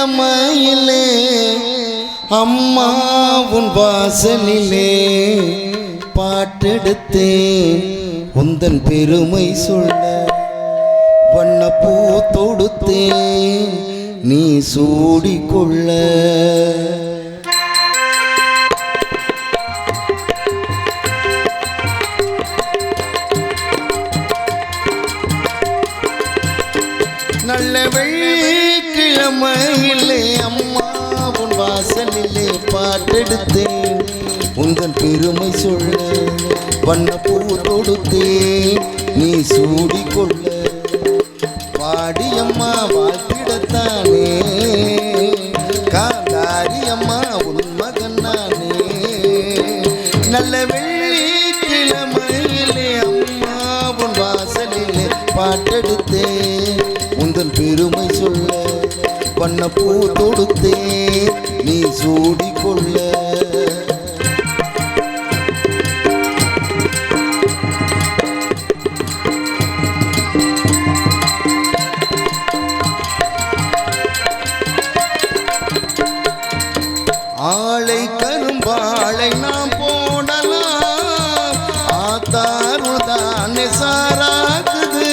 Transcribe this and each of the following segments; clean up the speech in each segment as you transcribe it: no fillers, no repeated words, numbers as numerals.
வெள்ளிக்கிழமையிலே அம்மா உன் வாசலிலே பாட்டெடுத்தேன் உந்தன் பெருமை சொல்ல வண்ணப்பூ தொடுத்தேன் நீ சூடிக்கொள்ள நல்ல வெள்ளிக்கிழமையிலே அம்மா உன் வாசலிலே பாட்டெடுத்தேன் உந்தன் பெருமை சொல்ல வண்ணப்பூ தொடுத்தேன் நீ சூடிக்கொள்ள பாடியம்மா வாழ்த்திடத்தானே காந்தாரியம்மா உன் மகன் நானே நல்ல வெள்ளிக்கிழமையிலே அம்மா உன் வாசலிலே பாட்டெடுத்தேன் உந்தன் பெருமை சொல்ல வண்ணப்பூ தொடுத்தேன் நீ சூடிக்கொள்ள ஆளை கரும்பாளை நாம் போடலாம் ஆத்தாருதானே சாராக்குது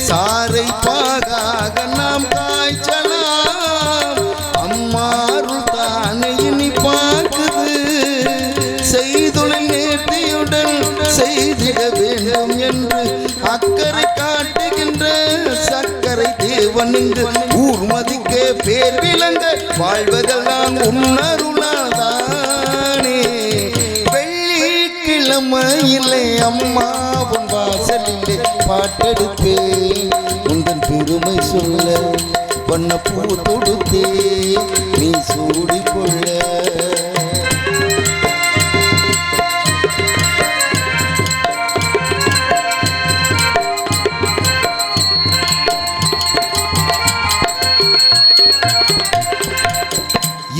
சாரை பாகாக நாம் காய்ச்சலாம் அம்மாருள் தானே இனி பார்க்குது செய்தொழில் நேர்த்தியுடன் செய்திட வேண்டும் என்று அக்கறை காட்டுகின்ற சக்கரை தேவன் என்று ஊர் மதிக்க பேர் விளங்க வாழ்வதெல்லாம் உன்னருளாதானே வெள்ளிக்கிழமையிலே அம்மா உன் வாசலிலே பாட்டெடுப்பேன் உந்தன் பெருமை சொல்ல வண்ணப்பூ தொடுத்தேன் நீ சூடிக்கொள்ள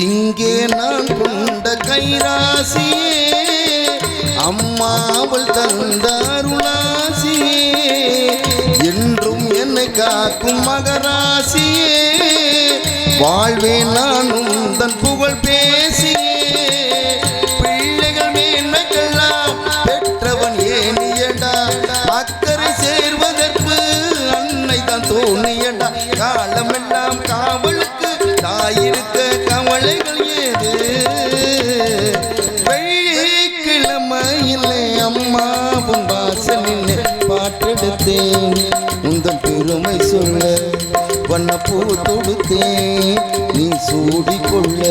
இங்கே நான் கொண்ட கைராசியே அம்மாவள் தந்த அருளாசியே என்றும் என்னை காக்கும் மகராசியே வாழ்வேன் நானும் தன் புகழ் பேசியே பிள்ளைகள் மேன்மைக்கெல்லாம் பெற்றவன் ஏனியடா அக்கறை சேர்வதற்கு அன்னை தான் தோணியடா காலமெல்லாம் காவலுக்கு தாயிருக்க கவலைகள் ஏது வெள்ளிக்கிழமையிலே அம்மா உன் வாசலிலே பாட்டெடுத்தேன் உந்தன் பெருமை சொல்ல வண்ணப்பூ தொடுத்தேன் நீ சூடிக்கொள்ள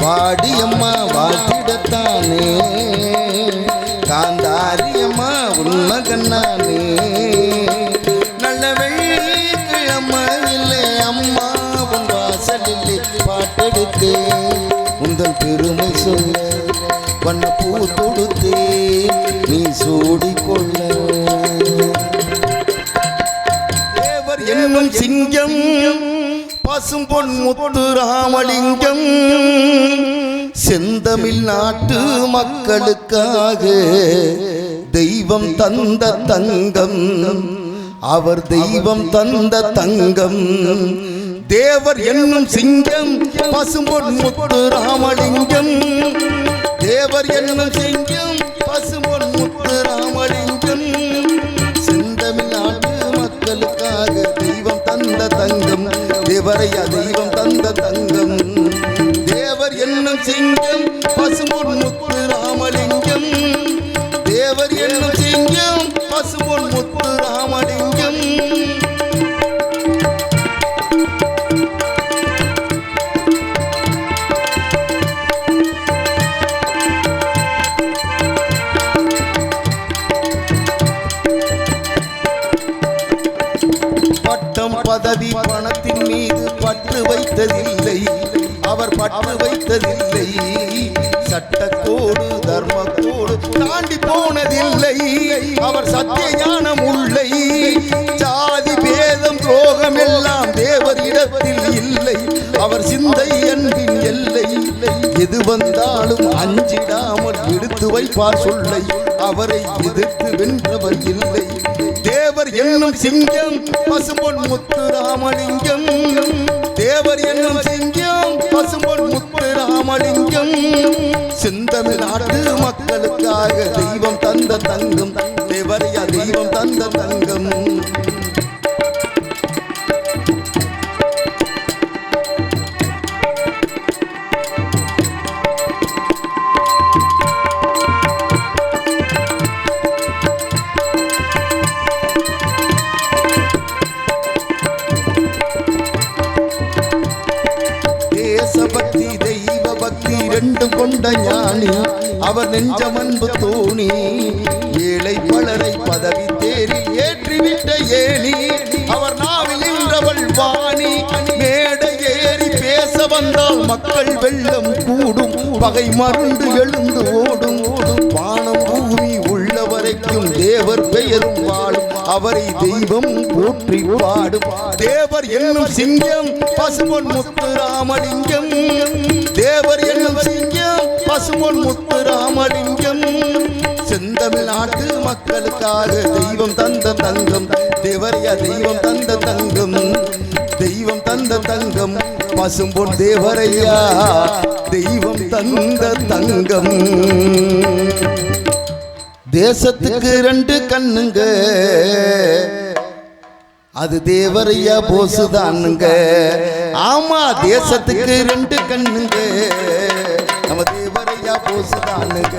பாடியம்மா வாழ்த்திடத்தானே காந்தாரியம்மா உன் மகன் நானே நல்ல வெள்ளிக்கிழமையிலே அம்மா உன் வாசலிலே பாட்டெடுத்தேன் உந்தன் பெருமை சொல்ல வண்ணப்பூ தொடுத்தேன் நீ சூடிக்கொள்ள தேவர் என்னும் சிங்கம் பசும்பொன் முத்து ராமலிங்கம் செந்தமிழ் நாட்டு மக்களுக்காக தெய்வம் தந்த தங்கம் அவர் தெய்வம் தந்த தங்கம் தேவர் என்னும் சிங்கம் பசும்பொன் முத்து ராமலிங்கம் தேவர் என்னும் சிங்கம் பசும்பொன் முத்து ராமலிங்கம் செந்தமிழ் நாட்டு மக்களுக்காக தெய்வம் தந்த தங்கம் தேவரையா தெய்வம் தந்த தங்கம் தேவர் என்னும் சிங்கம் பசும்பொன் முத்து ராமலிங்கம் தேவர் என்னும் சிங்கம் பசும்பொன் முத்து ராமலிங்கம் பட்டம் பதவி பணத்தின் மீது பற்று வைத்ததில்லை அவர் பற்று வைத்ததில்லை சட்டக்கோடு தர்மக்கோடு தாண்டி போனதில்லை அவர் சத்திய ஞானம் உள்ளை ஜாதி பேதம் துரோகம் எல்லாம் தேவர் இடத்தில் இல்லை அவர் சிந்தை அன்பின் எல்லை எது வந்தாலும் அஞ்சிடாமல் எடுத்து வைப்பார் சொல்லை அவரை எதிர்த்து வென்றவர் இல்லை தேவர் என்னும் சிங்கம் பசும்பொன் முத்து ராமலிங்கம் தேவர் என்னும் சிங்கம் பசும்பொன் முத்து ராமலிங்கம் செந்தமிழ் நாட்டு மக்களுக்காக தெய்வம் தந்த தங்கம் தேவரையா தெய்வம் தந்த தங்கம் தேசபக்தி தெய்வ பக்தி ரெண்டும் கொண்ட ஞானி அவர் நெஞ்சமன்பு தோணி ஏழை பலரை பதவி தேரில் ஏற்றிவிட்ட ஏணி அவர் நாவில் நின்றவள் வாணி மேடை ஏறி பேச வந்தால் மக்கள் வெள்ளம் கூடும் பகை மருண்டு எழுந்து ஓடும் வானம் பூமி உள்ள வரைக்கும் தேவர் பெயரும் வாழும் அவரை தெய்வம் போற்றி பாடும் தேவர் என்னும் சிங்கம் பசும்பொன் முத்து ராமலிங்கம் தேவர் என்னும் சிங்கம் பசும்பொன் முத்து ராமலிங்கம் செந்தமிழ் நாட்டு மக்களுக்காக தெய்வம் தந்த தங்கம் தேவரையா தெய்வம் தந்த தங்கம் தெய்வம் தந்த தங்கம் பசும்பொன் தேவரையா தெய்வம் தந்த தங்கம் தேசத்துக்கு ரெண்டு கண்ணுங்க அது தேவரையா போசுதானுங்க ஆமா தேசத்துக்கு ரெண்டு கண்ணுங்க நம்ம தேவரையா போசுதானுங்க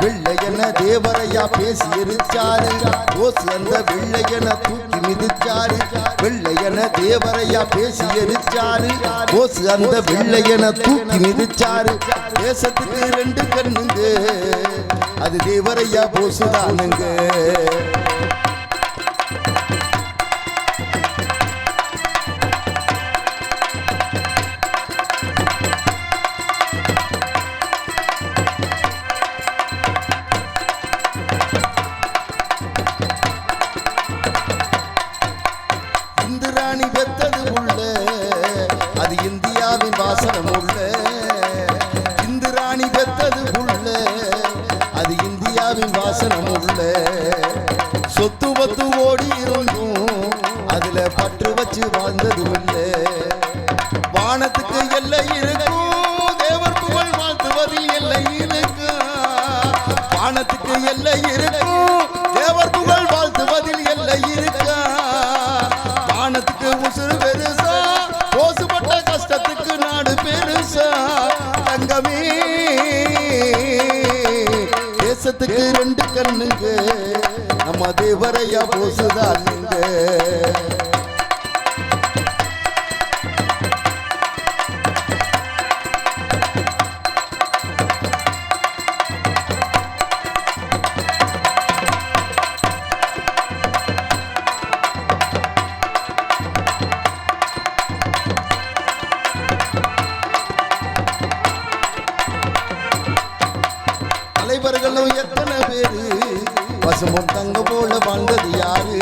வெள்ளையன தேவரையா பேசி எரிச்சாரு போசு அந்த வெள்ளையன தூக்கி மிதிச்சாரு வெள்ளையன தேவரையா பேசி எரிச்சாரு போசு அந்த வெள்ளையன தூக்கி மிதிச்சாரு தேசத்துக்கு ரெண்டு கண்ணுங்க அது தேவரையா போசுதானுங்க இந்திராணி பெத்தது உள்ள அது இந்தியாவின் வாசனம் உள்ள இந்திராணி பெத்தது உள்ள அது இந்தியாவின் வாசனம் உள்ள சொத்து பத்து ஓடி இருந்தும் அதுல பற்று வச்சு வாழ்ந்ததும் இல்லை வானத்துக்கு எல்லை இருக்கும் தேவர் புகழ் வாழ்த்துவதில் எல்லை இருக்கும் வானத்துக்கு எல்லை இருக்கும் தேவர் புகழ் வாழ்த்துவதில் எல்லை இருக்கா வானத்துக்கு உசுறு பெருசா போசுபட்ட கஷ்டத்துக்கு நாடு பெருசா தங்கமே தேசத்துக்கு ரெண்டு கண்ணுங்க நம்ம தேவரையா போசுதானுங்க தலைவர்களும் எத்தனை பேரு பசும்பொன் தங்க போல வாழ்ந்தது யாரு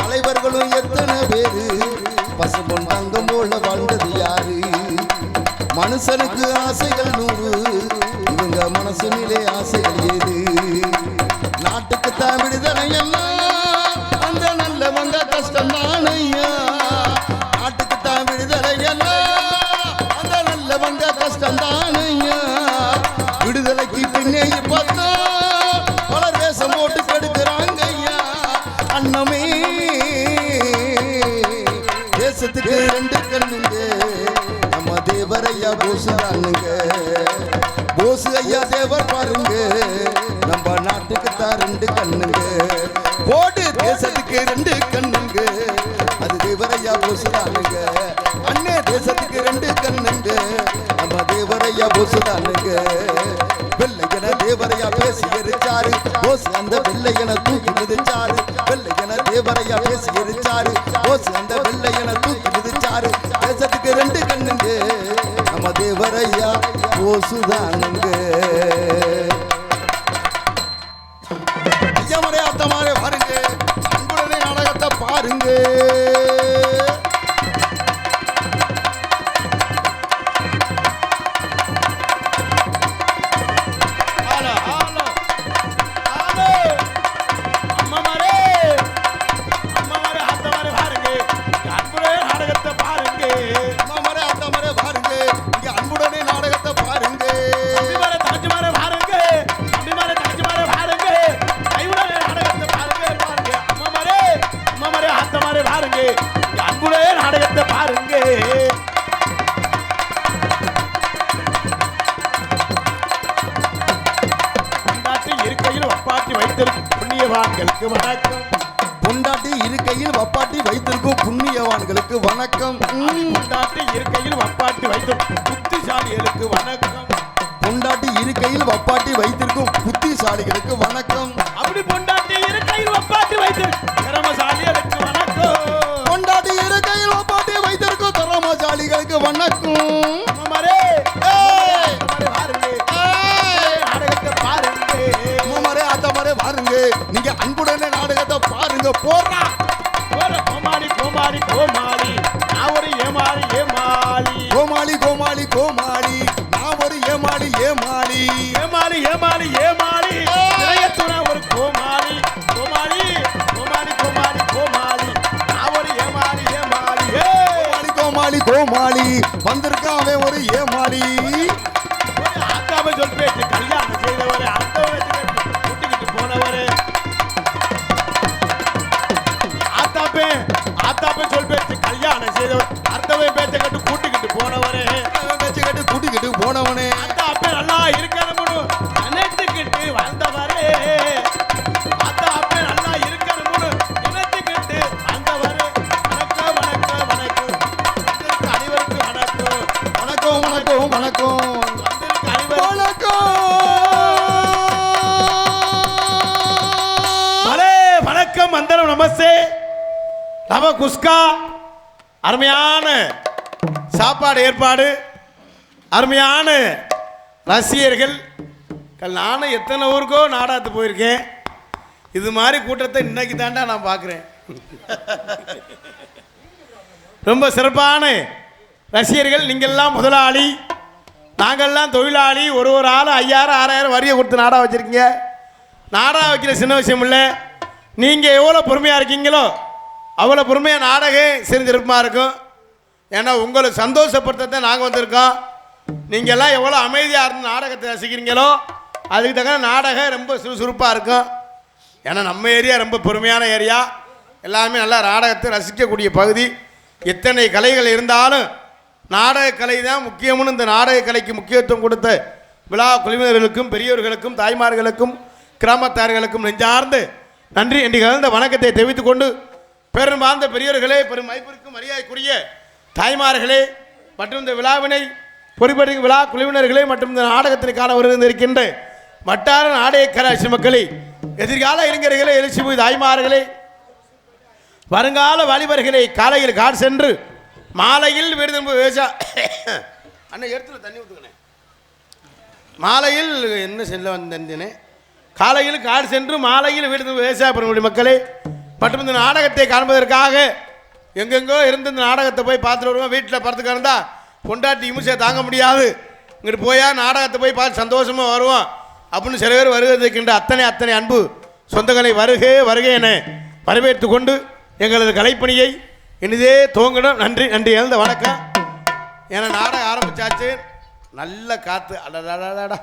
தலைவர்களும் எத்தனை பேரு பசும்பொன் தங்கம் போல வாழ்ந்தது யாரு மனுஷனுக்கு ஆசைகள் 100 இவங்க மனசுனிலே ஆசைகள் ஏது நாட்டுக்கு தான் விடுதலை எல்லாம் அந்த நல்லவங்க கஷ்டம் தானையா நாட்டுக்கு தான் விடுதலை எல்லாம் அந்த நல்லவங்க கஷ்டம் தானையா விடுதலைக்கு பின்னே பார்த்தா பல தேசம் போட்டு கெடுக்கிறாங்க ஐயா அண்ணமே தேசத்துக்கு ரெண்டு கண்ணுங்க நம்ம தேவரையா போசுதானுங்க போசு ஐயா தேவர் பாருங்க நம்ம நாட்டுக்கு தான் ரெண்டு கண்ணுங்க போடு தேசத்துக்கு ரெண்டு கண்ணுங்க அது தேவரையா போசுதானுங்க அண்ணே தேசத்துக்கு ரெண்டு கண்ணுங்க நம்ம தேவரையா போசுதானுங்க வெள்ளையன தேவரையா பேசி எரிச்சாரு போசு அந்த வெள்ளையன தூக்கி மிதிச்சாரு வெள்ளையன தேவரையா பேசி எரிச்சாரு போசு அந்த வெள்ளையன தூக்கி மிதிச்சாரு தேசத்துக்கு ரெண்டு கண்ணுங்க நம்ம தேவரையா போசுதானுங்க ஐயமரே அத்தமாரே பாருங்க அன்புடனே நாடகத்தை பாருங்க அம்மா மாரே அத்தமாரே பாருங்க அன்புடனே நாடகத்தை வணக்கம். பொண்டாட்டி இருக்கையில் வப்பாட்டி வைத்திருக்கும் புத்திசாலிகளுக்கு வணக்கம். பொண்டாட்டி இருக்கையில் வப்பாட்டி வைத்திருக்கும் புத்திசாலிகளுக்கு வணக்கம். அப்படி பொண்டாட்டி இருக்கையில் வப்பாட்டி வைத்திருக்கும் திறமசாலிகளுக்கு வணக்கம். பொண்டாட்டி இருக்கையில் வப்பாட்டி வைத்திருக்கும் திறமசாலிகளுக்கு வணக்கம். நீங்க அன்புடனே நாடகத்தை பாருங்க. போறா கோமாளி கோமாளி கோமாளி நான் ஒரு ஏமாளி ஏமாளி. கோமாளி கோமாளி கோமாளி நான் ஒரு ஏமாளி ஏமாளி. ஏமாளி ஏமாளி ஏமாளி இளையத்துண ஒரு கோமாளி. கோமாளி கோமாளி கோமாளி கோமாளி நான் ஒரு ஏமாளி ஏமாளி. கோமாளி கோமாளி வந்திருக்கான் அவன் ஒரு ஏமாளி. அக்காவை சொல் பேச்சு கல்யாணம் செய்தவரை அக்காவை கூட்டிக்கிட்டு போனவரு. ஆத்தாப்பே சொல் பேச்சு கல்யாணம் செய்தவர் அர்த்தவை பேச்சை கட்டு கூட்டிக்கிட்டு போனவரு. பேச்சை கட்டு கூட்டிக்கிட்டு போனவனே ஆத்தாப்பே நல்லா இருக்கணும்னு நினைத்துக்கிட்டு வந்தவரே. ஆத்தாப்பே நல்லா இருக்கணும்னு நினைத்துக்கிட்டு வந்தவரு. வணக்கம் வணக்கம் வணக்கம் அனைவருக்கு வணக்கம். வணக்கம் வணக்கம் வணக்கம் வணக்கம். வந்தனம் நமஸ்தே நம குஸ்கா. அருமையான சாப்பாடு ஏற்பாடு, அருமையான ரசிகர்கள். நானும் எத்தனை ஊருக்கோ நாடாத்து போயிருக்கேன். இது மாதிரி கூட்டத்தை இன்னைக்கு தாண்டா நான் பார்க்குறேன். ரொம்ப சிறப்பான ரசிகர்கள். நீங்கள்லாம் முதலாளி, நாங்கள்லாம் தொழிலாளி. ஒரு ஆள் 5000 6000 வரியை கொடுத்து நாடா வச்சுருக்கீங்க. நாடா வைக்கிற சின்ன விஷயம் இல்லை. நீங்கள் எவ்வளோ பொறுமையாக இருக்கீங்களோ அவ்வளோ பொறுமையாக நாடகம் சிறந்திருப்பமாக இருக்கும். ஏன்னா உங்களை சந்தோஷப்படுத்த நாங்கள் வந்திருக்கோம். நீங்கள் எல்லாம் எவ்வளோ அமைதியாக இருந்து நாடகத்தை ரசிக்கிறீங்களோ அதுக்கு தக்க நாடகம் ரொம்ப சுறுசுறுப்பாக இருக்கும். ஏன்னா நம்ம ஏரியா ரொம்ப பொறுமையான ஏரியா. எல்லாமே நல்லா நாடகத்தை ரசிக்கக்கூடிய பகுதி. எத்தனை கலைகள் இருந்தாலும் நாடக கலை தான் முக்கியம்னு இந்த நாடக கலைக்கு முக்கியத்துவம் கொடுத்த விழா குழுவினர்களுக்கும் பெரியவர்களுக்கும் தாய்மார்களுக்கும் கிராமத்தார்களுக்கும் நெஞ்சார்ந்து நன்றி என்று கலந்த வணக்கத்தை தெரிவித்துக் கொண்டு, பெரும்பார்ந்த பெரியவர்களே, பெரும் மதிப்பிற்கும் மரியாதைக்குரிய தாய்மார்களே மற்றும் இந்த விழாவினை பொறுப்பெடுக்கும் விழா குழுவினர்களே மற்றும் இந்த நாடகத்திற்கான வருகின்ற வட்டார நாடக கலாச்சி மக்களே, எதிர்கால இளைஞர்களே, எழுச்சி தாய்மார்களே, வருங்கால வாலிபர்களை காலையில் கார் சென்று மாலையில் வீடு விவசாய அண்ணன் எடுத்துல தண்ணி ஊற்றுக்கணே. மாலையில் என்ன செல்ல வந்தேனே. காலையில் காடு சென்று மாலையில் வீடு விவசாய பெறும் மக்களே மற்றும் இந்த நாடகத்தை காண்பதற்காக எங்கெங்கோ இருந்து இந்த நாடகத்தை போய் பார்த்துட்டு வருவோம். வீட்டில் படுத்துக்க இருந்தால் பொண்டாட்டி இமிசை தாங்க முடியாது. இங்கிட்டு போயா நாடகத்தை போய் பார்த்து சந்தோஷமாக வருவோம் அப்படின்னு சில பேர் வருவதற்கின்ற அத்தனை அன்பு சொந்தங்களை வருகை என வரவேற்று கொண்டு எங்களது கலைப்பணியை இனிதே துவங்கணும். நன்றி எழுந்த வணக்கம். ஏன்னா நாடகம் ஆரம்பிச்சாச்சு. நல்ல காற்று, அடடா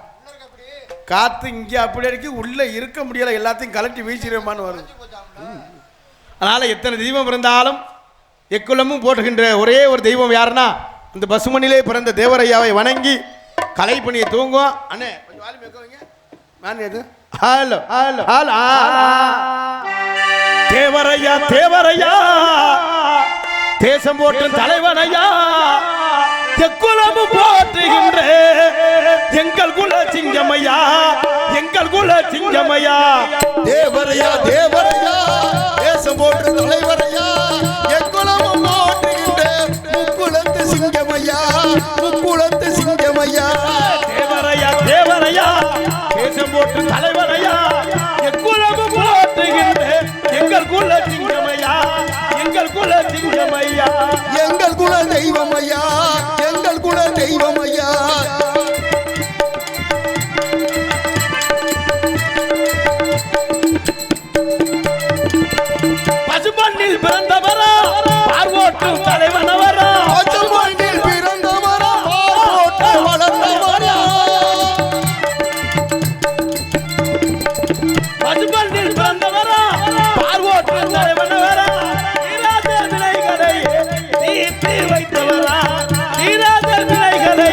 காற்று இங்கே அப்படி இருக்கு, உள்ளே இருக்க முடியலை, எல்லாத்தையும் கலட்டி வீசிடுமான்னு வரும். அதனால் எத்தனை தெய்வம் இருந்தாலும் எக்குலமும் போட்டுகின்ற ஒரே ஒரு தெய்வம் யாருன்னா இந்த பசுமணிலே பிறந்த தேவரையாவை வணங்கி கலைப்பணியை தூங்குவோம். அண்ணே கொஞ்சம் வாலி வைங்க. ஹலோ ஹலோ ஹலோ தேவரையா தேவரையா தேசம் போட்டு தலைவனையா எக்குலமும் போற்றுகின்ற எங்கள் குல சிங்கமையா எங்கள் குல சிங்கமையா தேவரையா தேவரையா தேசம் போட்டு தலைவரையா எக்குலமும் போற்றுகின்ற முக்குலத்து சிங்கமையா முக்குலத்து சிங்கமையா தேவரையா தேவரையா தேசம் போட்டு தலைவரையா எக்குலமும் போற்றுகின்ற எங்கள் குல சிங்கமையா எங்கள் குல சிங்கமையா எங்கள் குல தெய்வமையா எங்கள் குல தெய்வமையா பசுமண்ணில் பிறந்தவரா பார்வோட்டும் தலைவனவரா பசுமண்ணில் பிறந்தவரா பார்வோட்டு வளர்ந்தவரா பசுமண்ணில் பிறந்தவரா பார்வோட்டும் தலைவனவரா தீராத வினைகளை தீர்த்து வைத்தவரா தீராத வினைகளை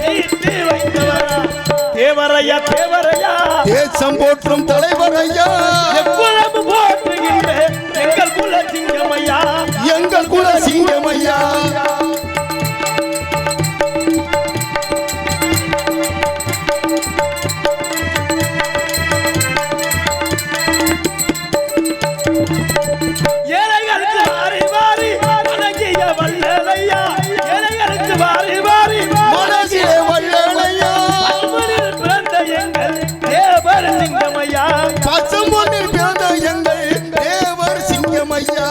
தீர்த்து வைத்தவரா தேவரையா தேவரையா தேசம் போற்றும் தலைவரையா எக்குலமும் போற்றுகின்ற எங்கள் குல சிங்கமையா எங்கள் குல சிங்கமையா சிங்கமையா ஏழைகளுக்கு வாரி வாரி வணங்கிய வள்ளலையா, ஏழைகளுக்கு வாரி வாரி மனசிலே வள்ளலையா பசும்பொன்னில் பிறந்த எங்கள் தேவர் சிங்கமையா, பசும்பொன்னில் பிறந்த எங்கள் தேவர் சிங்கமையா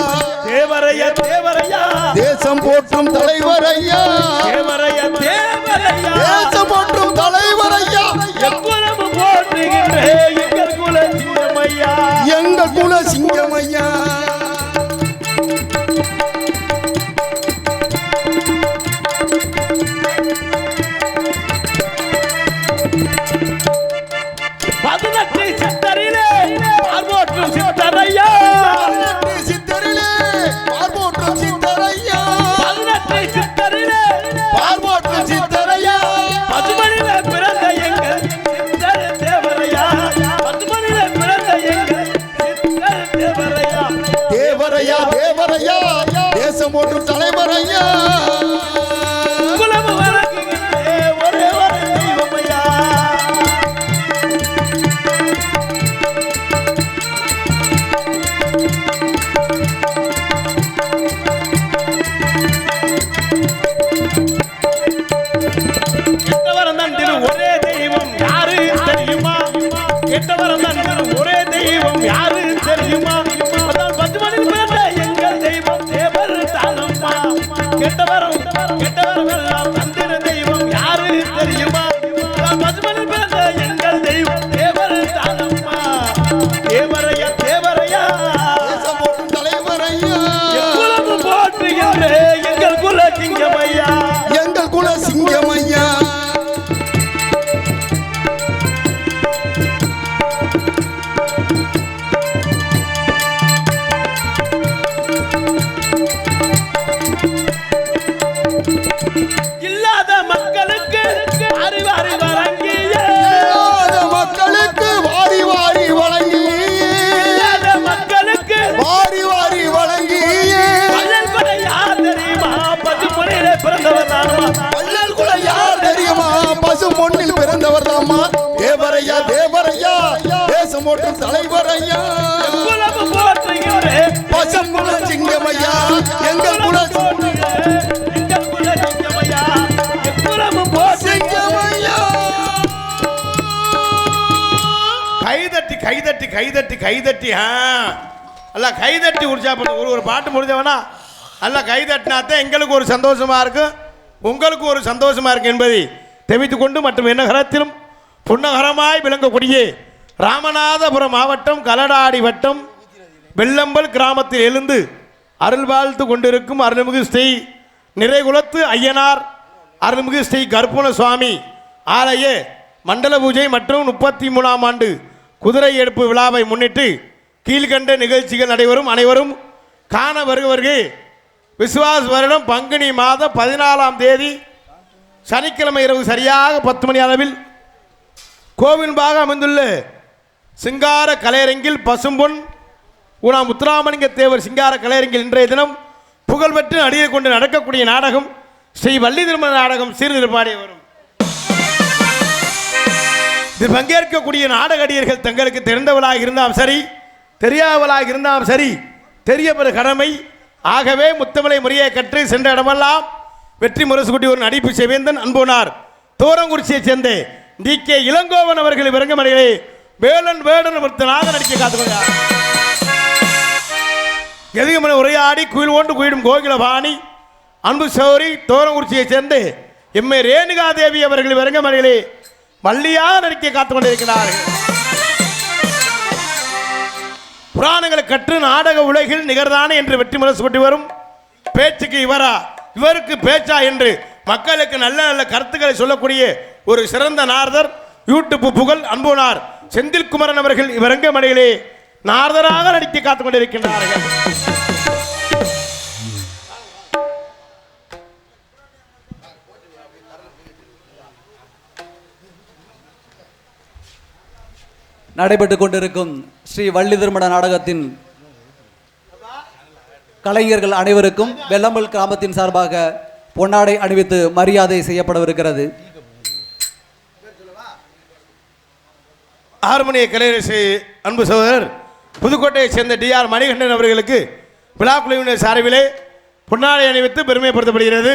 தேவரையா தேவரையா தேசம் போற்றும் தலைவரையா தேவரையா தேவரையா தேசம் போற்றும் தலைவரையா எக்குலமு போற்றுகின்ற எங்கள் குல சிங்கமையா, எங்கள் குல சிங்கமையா பதினெட்டு சித்தரிலே பார்வோற்றும் சித்தரையா, சித்தரிலே பார்வோற்றும் சித்தரையா பதினெட்டு சித்தரிலே பார்வோற்றும் சித்தரையா பசுமணில பிறந்த எங்கள் சித்தர் தேவரையா, பசுமணில பிறந்த எங்கள் சித்தர் தேவரையா, தேவரையா தேவரையா தேசம் போற்றும் தலைவரையா குலமு வணங்குகின்ற ஒரே ஒரு தெய்வமையா, கெட்டவரம் தான் திரு ஒரே தெய்வம் யாரு தெரியுமா, கெட்டவரம் தான் திரு ஒரே தெய்வம் யாரு தெரியுமா, அதான் பசுமணில் பிறந்த எங்கள் தெய்வம் தேவர் தானம்மா, கெட்டவரம் கெட்டவரம் எல்லாம் தந்திர தெய்வம் யாரு தெரியுமா, அதான் பசுமணில் பிறந்த எங்கள் தெய்வம் தேவர் தானம்மா, தேவரையா தேவரையா தேசம் போற்றும் தலைவரையா குலமு போற்றுகின்ற எங்கள் குல சிங்கமையா, எங்கள் குல சிங்கமையா இல்லாத மக்களுக்கு அறிவாரி வழங்கிய இல்லாத மக்களுக்கு வாரி வாரி வழங்கி இல்லாத மக்களுக்கு வாரி வாரி வழங்கி வள்ளல் கொடை யார் தெரியுமா, பசும்பொன்னிலே பிறந்தவர் தானமா, வள்ளல் குல யார் தெரியுமா பசு பொன்னில் பிறந்தவர் தாமா தேவரையா தேவரையா தேசம் போற்றும் தலைவரையா குலமு போற்றுகின்ற பசம் குல சிங்கமையா எங்கள் குல எங்கள் குல சிங்கமையா, குலமு போற்று சிங்கமையா கைதட்டி கைதட்டி கைதட்டி கைதட்டி அல்ல கைதட்டி உற்சாகப்படும் ஒரு பாட்டு முடிஞ்சவனா அல்ல கைதட்டினாத்தான் எங்களுக்கு ஒரு சந்தோஷமா இருக்கும், உங்களுக்கு ஒரு சந்தோஷமா இருக்கு என்பதை தெரிவித்துக் கொண்டு மற்றும் என்னகரத்திலும் புன்னகரமாய் விளங்கக்கூடிய ராமநாதபுரம் மாவட்டம் கலடாடி வட்டம் வெள்ளம்பல் கிராமத்தில் எழுந்து அருள் வாழ்த்து கொண்டிருக்கும் அருள்மிகு ஸ்ரீ நிறைகுலத்து ஐயனார் அருள்மிகு ஸ்ரீ கற்பூர சுவாமி ஆலய மண்டல பூஜை மற்றும் 33ஆம் ஆண்டு குதிரை எடுப்பு விழாவை முன்னிட்டு கீழ்கண்ட நிகழ்ச்சிகள் நடைபெறும். அனைவரும் காண வருகிறவர்கள் விசுவாஸ் வருடம் பங்குனி மாதம் 14ஆம் தேதி சனிக்கிழமை இரவு சரியாக 10 மணி அளவில் கோவில்பாக அமைந்துள்ள சிங்கார கலையரங்கில் பசும்பொன் உணா முத்துராமலிங்க தேவர் சிங்கார கலையரங்கில் இன்றைய தினம் புகழ்பெற்று அடியை கொண்டு நடக்கக்கூடிய நாடகம் ஸ்ரீ வள்ளி திருமண நாடகம் சீர்திருப்பாடி வரும். இதில் பங்கேற்கக்கூடிய நாடக அடியர்கள் தங்களுக்கு தெரிந்தவளாக இருந்தாலும் சரி தெரியாதவளாக இருந்தாலும் சரி தெரிய பெற கடமை. ஆகவே முத்தமிழை முறையை கற்று சென்ற இடமெல்லாம் வெற்றி முரசுக்குட்டி ஒரு நடிப்பு செவேந்தன் அன்போனார் தோரங்குறிச்சியைச் சேர்ந்த DK இளங்கோவன் அவர்கள் விரங்கமடைகளே வேலன் வேடன் நாக நடிக்க காத்துக்கொண்டார். எதிகமன உரையாடி குயில் ஒன்று குயிடும் கோகிலபாணி அன்பு சௌரி தோரங்குறிச்சியைச் சேர்ந்து எம்ஏ ரேணுகா தேவி அவர்கள் விரங்கமடைகளே வள்ளியாக நடிக்க காத்துக் கொண்டிருக்கிறார்கள். புராணங்களை கற்று நாடக உலகில் நிகர்தானே என்று வெற்றி முரசுப்பட்டு வரும் பேச்சுக்கு இவருக்கு பேச்சா என்று மக்களுக்கு நல்ல நல்ல கருத்துக்களை சொல்லக்கூடிய ஒரு சிறந்த நாரதர் யூடியூப் புகழ் அன்புனார் செந்தில் குமரன் அவர்கள் இவரங்கமடையிலே நாரதராக நடிக்க காத்துக் கொண்டிருக்கின்றார்கள். நடைபெற்றுக் கொண்டிருக்கும் ஸ்ரீ வள்ளி திருமண நாடகத்தின் கலைஞர்கள் அனைவருக்கும் வெள்ளம்பல் கிராமத்தின் சார்பாக பொன்னாடை அணிவித்து மரியாதை செய்யப்படவிருக்கிறது. ஹார்மோனிய கலையரசு அன்பு சகோதரர் புதுக்கோட்டையைச் சேர்ந்த டிஆர் மணிகண்டன் அவர்களுக்கு விழா குழுவினர் சார்பிலே பொன்னாடை அணிவித்து பெருமைப்படுத்தப்படுகிறது.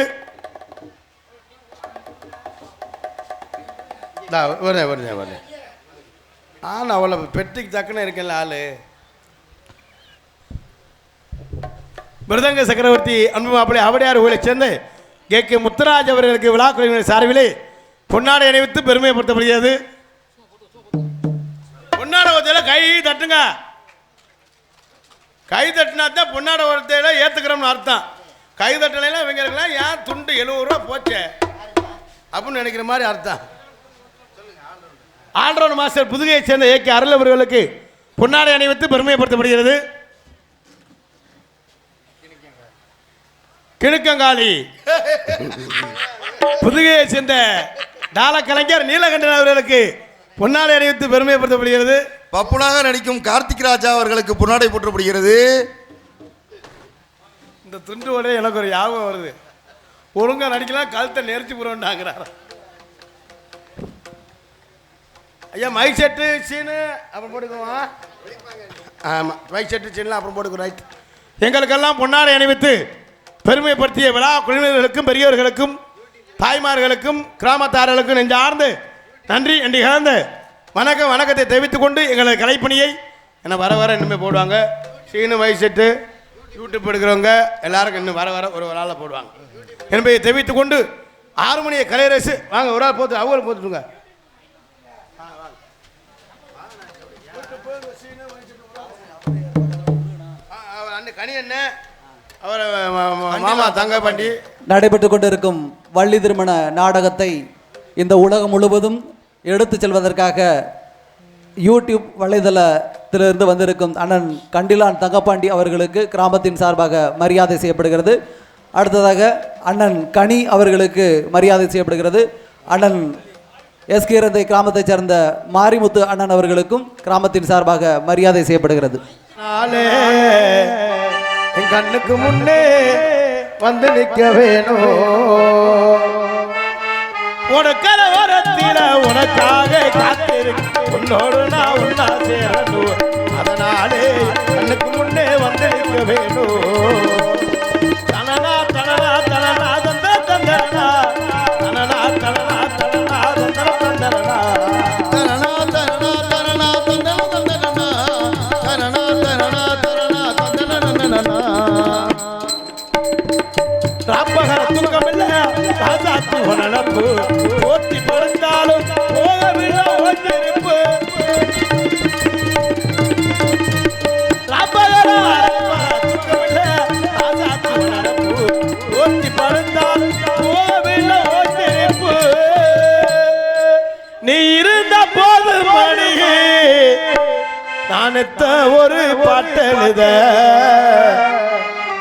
அவ்வளோ பெட்டிக்கு தக்கன இருக்கல ஆளு. மிருதங்க சக்கரவர்த்தி அன்பு மாப்பிள்ளை அவடையார் ஊரைச் சேர்ந்த கே முத்துராஜ் அவர்களுக்கு விழா குழுவினர் சார்பிலே பொன்னாடை அணிவித்து பெருமைப்படுத்தப்படுகிறது. பொன்னாட ஒருத்தையில கை தட்டுங்க. கை தட்டினா தான் பொன்னாட ஒருத்தையில ஏற்றுக்கிறோம்னு அர்த்தம். கை தட்டலாம் இவங்களுக்குலாம் ஏன் துண்டு 70 ரூபா போச்சே அப்படின்னு நினைக்கிற மாதிரி அர்த்தம். ஆல்ரவுண்ட் மாஸ்டர் புதுகையை சேர்ந்த ஏகே அருள் அவர்களுக்கு பொன்னாடை அணிவித்து பெருமைப்படுத்தப்படுகிறது. கிணுக்கங்காளி புதுகையை சேர்ந்த டால கலைஞர் நீலகண்டன் அவர்களுக்கு பொன்னாடை அணிவித்து பெருமைப்படுத்தப்படுகிறது. பப்புனாக நடிக்கும் கார்த்திக் ராஜா அவர்களுக்கு பொன்னாடை போற்றப்படுகிறது. இந்த துண்டு உடனே எனக்கு ஒரு ஞாபகம் வருது. ஒழுங்கா நடிக்கலாம் கழுத்தை நெரிச்சு போறோம்னாங்கிறார். ஐயா மைக் செட்டு சீனு அப்புறம் போட்டுக்குவோம். ஆமாம் மைக் செட்டு சீன்லாம் அப்புறம் போட்டுக்குவோம். ரைட். எங்களுக்கெல்லாம் பொன்னாடை அணிவித்து பெருமைப்படுத்திய விழா குழுவினர்களுக்கும் பெரியவர்களுக்கும் தாய்மார்களுக்கும் கிராமத்தார்களுக்கும் நெஞ்சார்ந்து நன்றி நன்றி கலந்து வணக்கத்தை தெரிவித்துக் கொண்டு எங்களது கலைப்பணியை என்ன வர வர இன்னுமே போடுவாங்க. சீனு மைக் செட்டு யூடியூப் எடுக்கிறவங்க எல்லாருக்கும் இன்னும் வர வர ஒரு ஆளில் போடுவாங்க என்பதை தெரிவித்துக் கொண்டு ஹார்மோனிய கலையரசு வாங்க ஒரு ஆள் போட்டு அவங்களும் போட்டுருங்க. கனி என்ன அவர் மாமா தங்க பாண்டி நடைபெற்று கொண்டிருக்கும் வள்ளி திருமண நாடகத்தை இந்த உலகம் முழுவதும் எடுத்து செல்வதற்காக யூடியூப் வலைதளத்திலிருந்து வந்திருக்கும் அண்ணன் கண்டிலான் தங்கப்பாண்டி அவர்களுக்கு கிராமத்தின் சார்பாக மரியாதை செய்யப்படுகிறது. அடுத்ததாக அண்ணன் கனி அவர்களுக்கு மரியாதை செய்யப்படுகிறது. அண்ணன் எஸ்கீரந்தை கிராமத்தைச் சேர்ந்த மாரிமுத்து அண்ணன் அவர்களுக்கும் கிராமத்தின் சார்பாக மரியாதை செய்யப்படுகிறது. என் கண்ணுக்கு முன்னே வந்து நிற்க வேணும். உனக்கர வரத்தில உனக்காக காத்திருக்கு உன்னோடு நான் உன்னா சேரணும். அதனாலே கண்ணுக்கு முன்னே வந்து நிற்க வேணும். தனனா தனனா தனனா தந்த தந்தனா தனனா தனனா தனனா தந்தன தந்தனா தனனா தனனா தனனா தந்தன தந்தனா தனனா தனனா தனனா தந்தன தந்தனா ராப்பகர தூக்கமில்ல ராசாத்தி உணப்பு ஓட்டி படுத்தாலும் போகவில்லை ஒன்றிருப்பு. ராப்பகர தூக்கமில்ல ராசாத்தி உணப்பு ஓட்டி படுத்தாலும் போகவில்லை ஒன்றிருப்பு. நீ இருந்த போது மணிகே நானத்த ஒரு பாட்டெழுத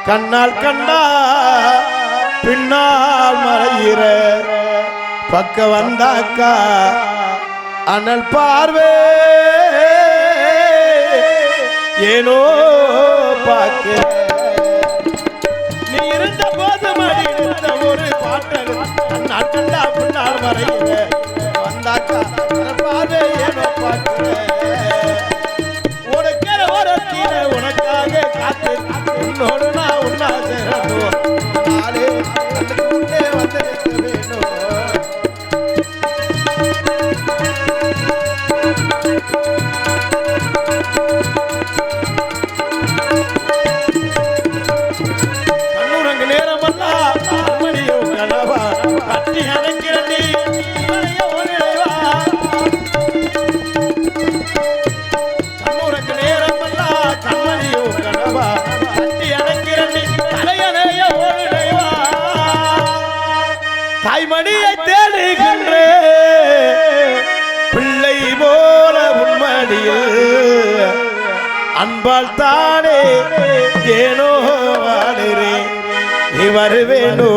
கண்ணால் கண்டா பின்னால் மறையிற பக்க வந்தாக்கா அனல் பார்வே ஏனோ பார்க்க. நீ இருந்த போது மணி இருந்த ஒரு பாட்டல் கண்ணால் கண்டா பின்னால் மறையிற வந்தாக்கா அனல் பார்வே ஏனோ பார்க்க. உனக்கிற ஒரு தீர உனக்காக காத்து உன்னோடு நான் உன்னா சேரணும். நாளே கண்ணுக்கு முன்னே வந்து நிற்க வேணும். கண்ணுறங்கு நேரமெல்லாம் மணியும் கனவா கட்டி அணைக்கிறடி கண்ணுறங்கு நேரமெல்லாம் கண்மணியும் கனவா கட்டி அணைக்கிறடி தலையணைய ஓடுவா. தாய்மணியை தேடுகின்ற பிள்ளை போல உண்மடியில் அன்பால் தானே ஏனோ வாடுறே நீ வருவேனோ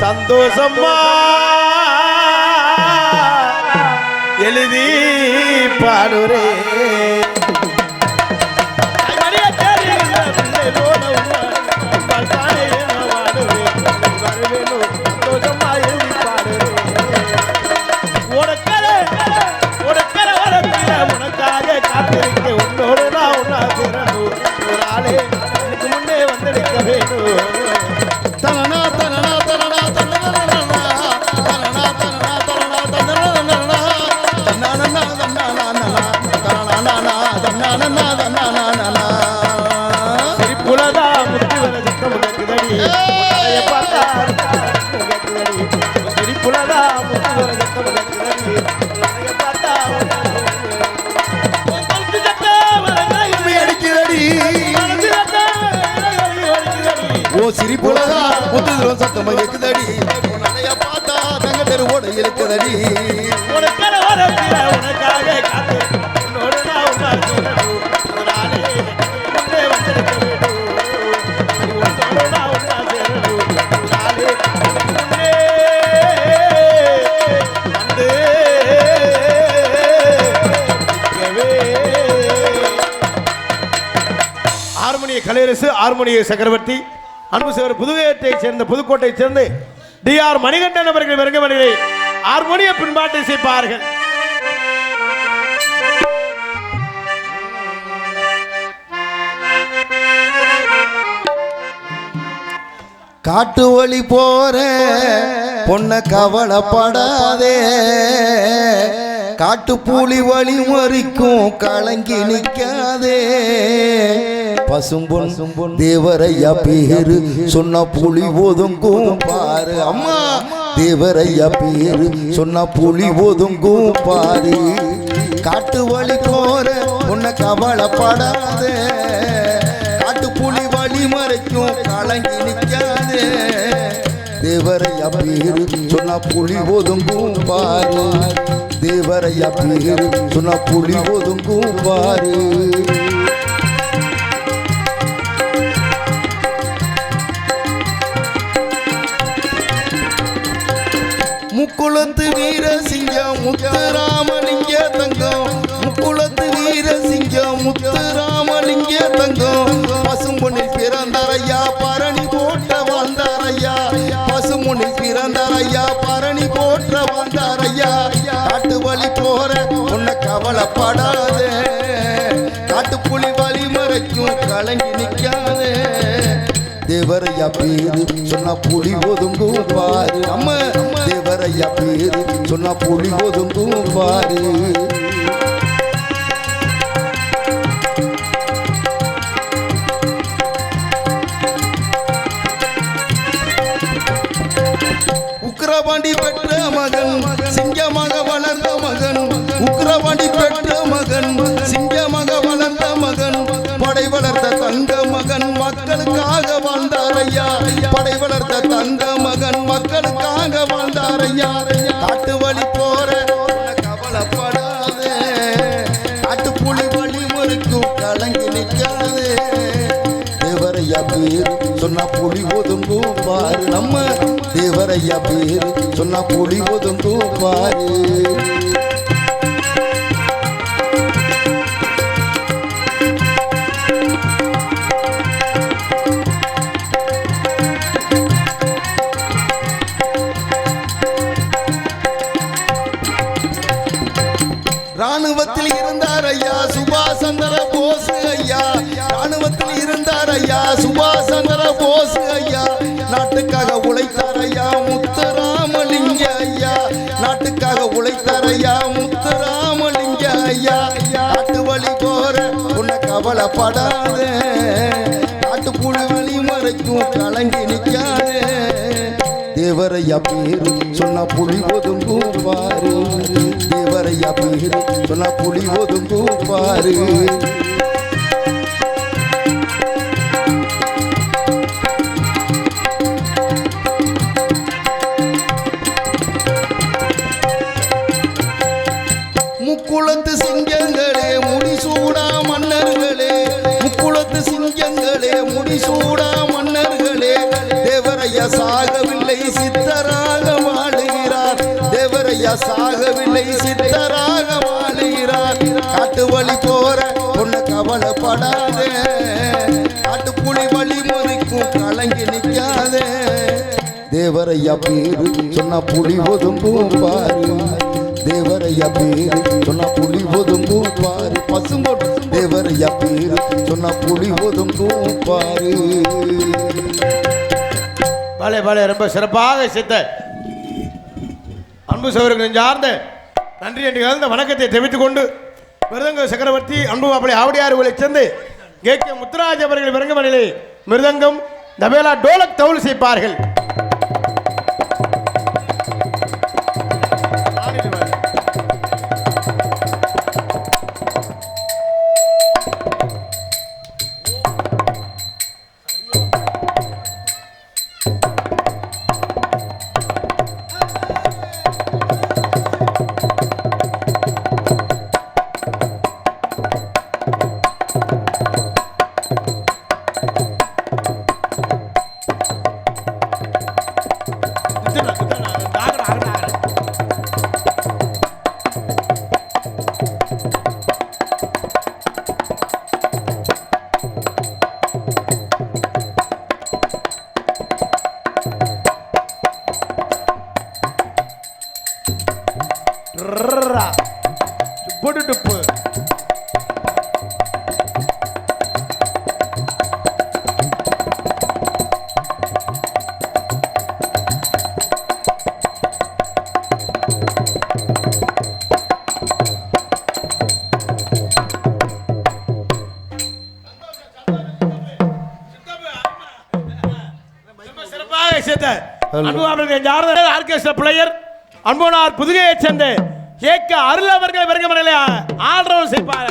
சந்தோஷமா எழுதி பாடுறே. தாய்மணியை தேடுகின்ற பிள்ளை போல உண்மடியில் குதிரும் சத்தமா கேக்குதடி உன்னைய பார்த்தா தங்க தெருவோட இருக்குதடி உனக்கான வரத்தில உனக்காக காத்து உன்னோடு நான் உன்னா சேரணும் அதனாலே உன்னே வந்திருக்க வேண்டும் உன்னோடு நான் உன்னா சேரணும் அதனாலே உன்னே வந்து ஹார்மோனிய கலையரசு ஹார்மோனிய சக்கரவர்த்தி அன்பு சகோதரர் புதுக்கோட்டையைச் சேர்ந்த புதுக்கோட்டையைச் சேர்ந்து டிஆர் மணிகண்டன் அவர்கள் வருங்கவர்களை ஹார்மோனிய பின்பாட்டை செய்ப்பார்கள். காட்டு வழி போற பொண்ண கவலைப்படாதே காட்டு பூலி வழி மறிக்கும் கலங்கி நிக்காதே பசும்பொன் தேவரையா பேரு சொன்ன புலி ஒதுங்கும் பாரு அம்மா தேவரையா பேரு சொன்ன புலி ஒதுங்கும் பாரு காட்டு வழி போற பொண்ண கவலைப்படாதே காட்டு புலி வழி மறைக்கும் கலங்கி நிக்காதே தேவரையா பேரு சொன்ன புலி ஒதுங்கும் பாரு தேவரையா பேரு சொன்ன புலி ஒதுங்கும் பாரு முக்குளத்து வீர சிங்கம் முத்துராமலிங்க தங்கம் முக்குளத்து வீர சிங்கம் முத்துராமலிங்க தங்கம் பசும்பொன்னில் பிறந்தாரையா பரணி போட்ட வாழ்ந்தாரையா பசும்பொன்னில் பிறந்தாரையா பரணி போட்ட வாழ்ந்தாரையா காட்டு வழி போற உன்னை கவலைப்படாதே காட்டுப்புலி வழி மறைக்கும் கலங்கி நிக்காதே தேவரையா பேரு சொன்ன புலி ஒதுங்கும் பாரு அம்மா தேவரையா பேரு சொன்ன புலி ஒதுங்கும் பாரு உக்கிரவாண்டி பெற்ற மகன் சிங்கமாக வளர்ந்த மகன் உக்கிரவாண்டி பெற்ற மகன் சிங்கமாக வளர்ந்த மகன் படை வளர்த்த தங்க மகன் மக்களுக்காக வாழ்ந்தாரையா படை வளர்த்த தங்க மகன் மக்களுக்காக வாழ்ந்தாரையா காட்டு வழி போற கவலைப்படாதே காட்டு புலி வழி மறுக்கும் கலங்கி நிற்காதே தேவரையா பேரு சொன்னா புலி ஒதுங்கும் பாரு நம்ம தேவரையா பேரு சொன்னா புலி ஒதுங்கும் பாரு ராணுவத்தில் இருந்தார் ஐயா சுபாஷ் சந்திர போஸ் ஐயா ராணுவத்தில் இருந்தார் ஐயா சுபாஷ் சந்திர போஸ் ஐயா நாட்டுக்காக உழைத்தார் ஐயா முத்துராமலிங்க ஐயா நாட்டுக்காக உழைத்தார் ஐயா முத்துராமலிங்க ஐயா காட்டு வழி போற உன்னை கவலைப்படாதே காட்டு புலி வழி மறைக்கும் கலங்கி நிக்காதே தேவரையா பேரு சொன்ன புலி ஒதுங்கும் பாரு தேவரையா பேரு சொன்ன புலி ஒதுங்கும் பாரு முக்குளத்து சிங்கங்களே முடிசூடா மன்னர்களே முக்குளத்து சிங்கங்களே முடிசூடா மன்னர்களே தேவரையா சாகவில்லை சித்தராக வாழுகிறார் தேவரையா சாகவில்லை சித்தராக வாழுகிறார் காட்டு வழி போற பொண்ணு கவலைப்படாதே காட்டு புலி வழி முறிக்கும் கலங்கி நிக்காதே தேவரையா பேரு சொன்ன புலி ஒதுங்கும் பாரு தேவரையா பேரு சொன்ன புலி ஒதுங்கும் பாரு பசும்பொன் தேவரையா பேரு சொன்ன புலி ஒதுங்கும் பாரு பலே பலே ரொம்ப சிறப்பாக சித்த அன்பு சகோதரர்கள் சார்ந்த நன்றி என்று கலந்த வணக்கத்தை தெரிவித்துக் கொண்டு மிருதங்க சக்கரவர்த்தி அன்பு மாப்பிளை ஆவடியார்களை சேர்ந்து கே முத்துராஜ் அவர்கள் விரங்கமணிலே மிருதங்கம் தபேலா டோலக் தவுல் செய்ப்பார்கள். போட்டு டுப்பு ஆர்கெஸ்ட்ரா பிளேயர் அன்பனார் புதுகையைச் சேர்ந்த ஏக்க அருள் அவர்கள் வருகமனையிலே ஆல்ரவுண்ட் செய்ப்பார்.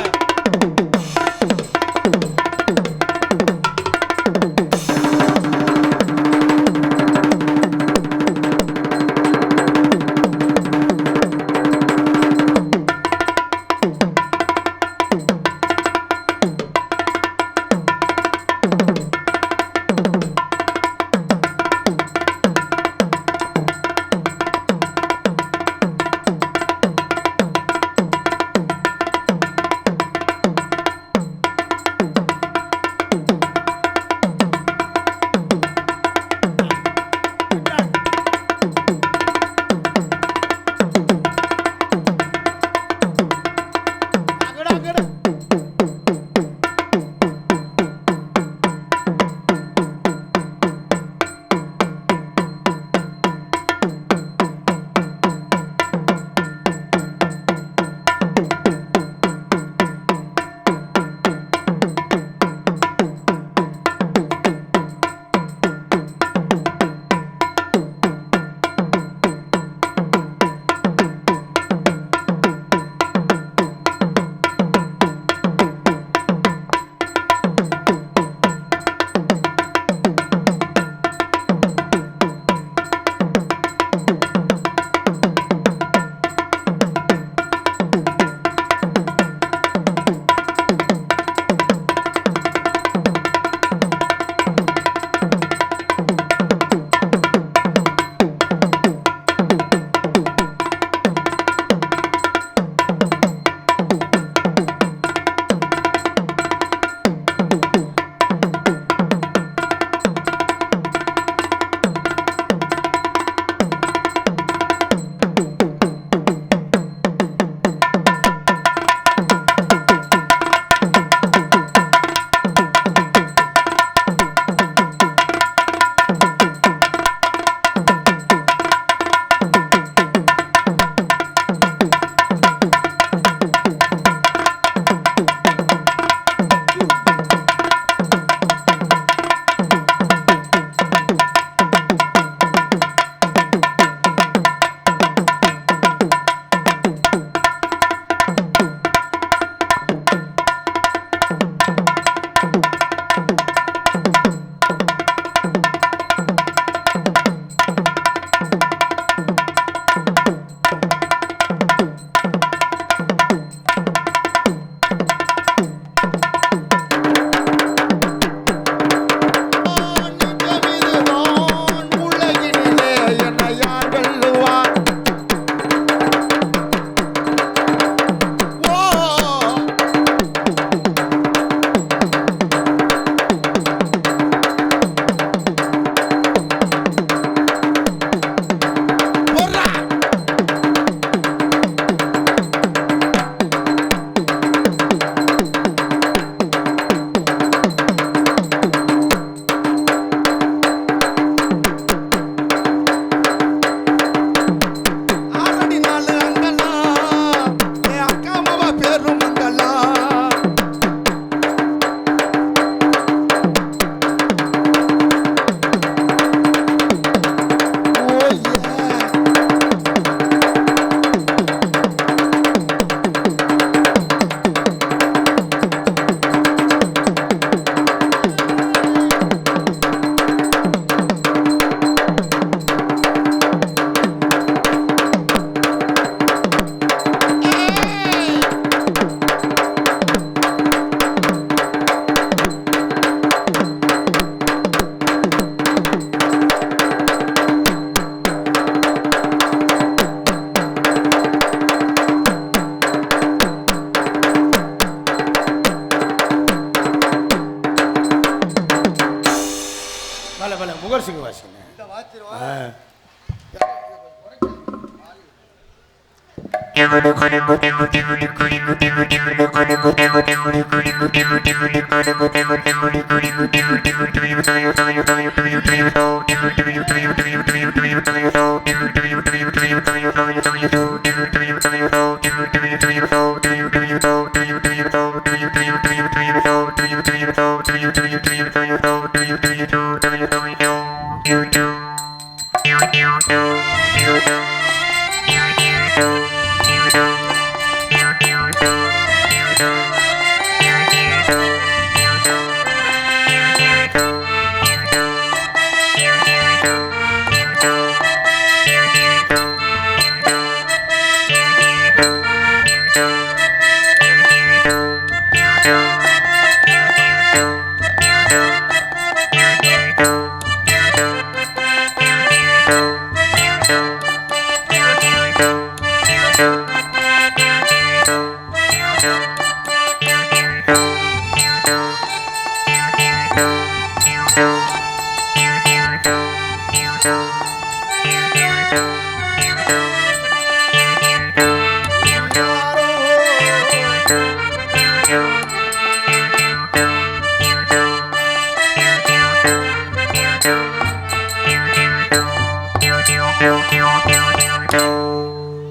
முகர்சிங்க வாசிங்க.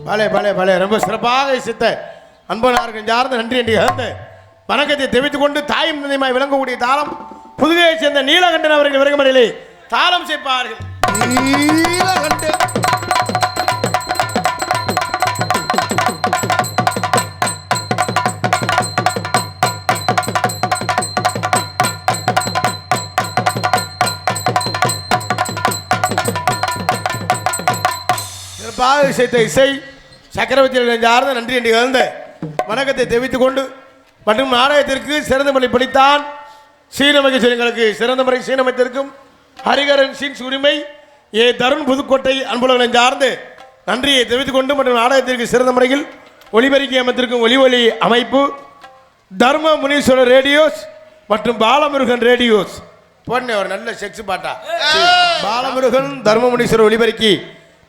பலே பலே பலே ரொம்ப சிறப்பாக சித்த அன்பனார்கள் சார்ந்த நன்றி என்று இழந்த வணக்கத்தை தெரிவித்துக் கொண்டு தாயும் தந்தையுமாய் விளங்கக்கூடிய தாளம் புதுகையை சேர்ந்த நீலகண்டன் அவர்கள் விறகுமலையிலே தாளம் சேர்ப்பார்கள். நீலகண்டன் சிறப்பாக இசைத்த இசை சக்கரவர்த்திகள் சார்ந்த நன்றி என்று இழந்த வணக்கத்தை தெரிவித்துக் கொண்டு மற்றும் நாடகத்திற்கு சிறந்த முறை படித்தான் சீனமைக்க சொல்லுங்களுக்கு சிறந்த முறை சீனமைத்திருக்கும் ஹரிகரன் சீன்ஸ் உரிமை ஏ தருண் புதுக்கோட்டை அன்புலகனை சார்ந்து நன்றியை தெரிவித்துக் கொண்டு மற்றும் நாடகத்திற்கு சிறந்த முறையில் ஒளிபெருக்கி அமைத்திருக்கும் ஒலி அமைப்பு தர்ம முனீஸ்வரர் ரேடியோஸ் மற்றும் பாலமுருகன் ரேடியோஸ் போன ஒரு நல்ல செக்ஸ் பாட்டா பாலமுருகன் தர்ம முனீஸ்வரர் ஒளிபெருக்கி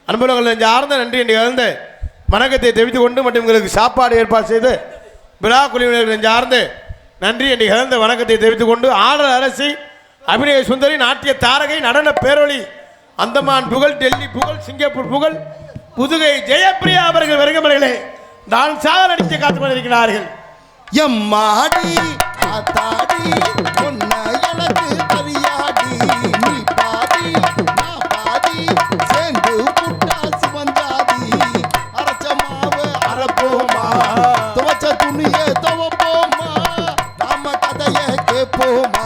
அன்புலகனை சார்ந்த நன்றி என்று இழந்த வணக்கத்தை தெரிவித்துக் கொண்டு மற்றும் உங்களுக்கு சாப்பாடு ஏற்பாடு செய்து விழா குழுவினர்களை சார்ந்து நன்றி என்று இழந்த வணக்கத்தை தெரிவித்துக் கொண்டு ஆடல் அரசி அபிநய சுந்தரி நாட்டிய தாரகை நடன பேரொளி அந்தமான் புகழ் டெல்லி புகழ் சிங்கப்பூர் புகழ் புதுகை ஜெயப்பிரியா அவர்கள் வருகமலைகளே டான்ஸாக நடிக்க காத்துக் கொண்டிருக்கிறார்கள். எம்மாடி ஆத்தாடி பொன்ன எனக்கு பரியாடி நீ பாதி நான் பாதி சேர்ந்து புட்டாசி வந்தாதி அரைச்ச மாவு அரைப்போமா துவச்ச துணியை துவப்போமா நாம கதையை கேட்போமா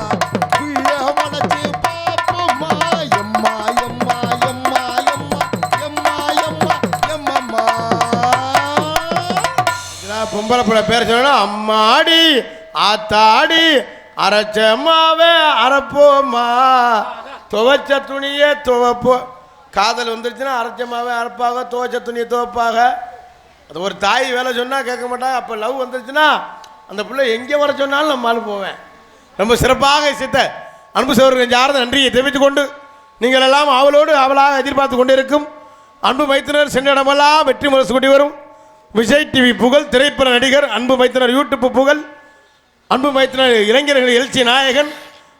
பிள்ளை வளர்ச்சி பார்ப்போமா எம்மா எம்மா எம்மா எம்மா எம்மா எம்மா எம்மம்மா பொம்பளை பிள்ளை பேர் சொல்லணும் அம்மாடி ஆத்தாடி அரைச்சம்மாவே அரைப்போமா துவைச்ச துணியே துவைப்போ காதல் வந்துருச்சுன்னா அரைச்சம்மாவே அரைப்பாக துவைச்ச துணியை துவைப்பாக அது ஒரு தாய் வேலை சொன்னால் கேட்க மாட்டாங்க. அப்போ லவ் வந்துருச்சுன்னா அந்த பிள்ளை எங்கே வர சொன்னாலும் நம்ம ஆள் போவேன். ரொம்ப சிறப்பாக இசைத்த அன்பு சகோதரர்கள் சார்ந்த நன்றியை தெரிவித்துக் கொண்டு நீங்கள் எல்லாம் அவளோடு அவளாக எதிர்பார்த்து கொண்டிருக்கும் அன்பு மைத்தினர் சென்ற இடமெல்லாம் வெற்றி முரசு கொண்டு வரும் விஜய் டிவி புகழ் திரைப்பட நடிகர் அன்பு மைத்தினர் யூடியூப் புகழ் அன்பு மைத்தினர் இளைஞர்கள் எழுச்சி நாயகன்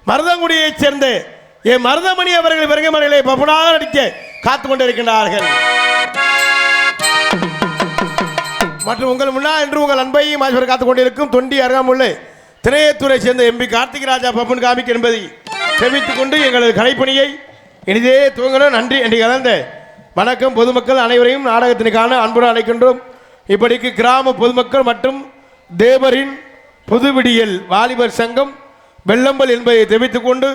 மருதங்குடியைச் சேர்ந்த ஏ மருதமணி அவர்கள் விறகுமலையிலே பப்புனாக நடிக்க காத்து கொண்டிருக்கின்றார்கள். மற்றும் உங்கள் முன்னால் என்று உங்கள் அன்பையும் ஆசிரியர் காத்துக் கொண்டிருக்கும் தொண்டி அருகாமுள்ள திரையத்துறை சேர்ந்த எம்பி கார்த்திக் ராஜா பப்புன் காமிக் என்பதை தெரிவித்துக் கொண்டு எங்களது கலைப்பணியை இனிதே துவங்கணும். நன்றி என்று கலந்த வணக்கம். பொதுமக்கள் அனைவரையும் நாடகத்திற்கான அன்புடன் அழைக்கின்றோம். இப்படிக்கு கிராம பொதுமக்கள் மற்றும் தேவரின் புதுவிடியல் வாலிபர் சங்கம் வெள்ளம்பல் என்பதை தெரிவித்துக் கொண்டு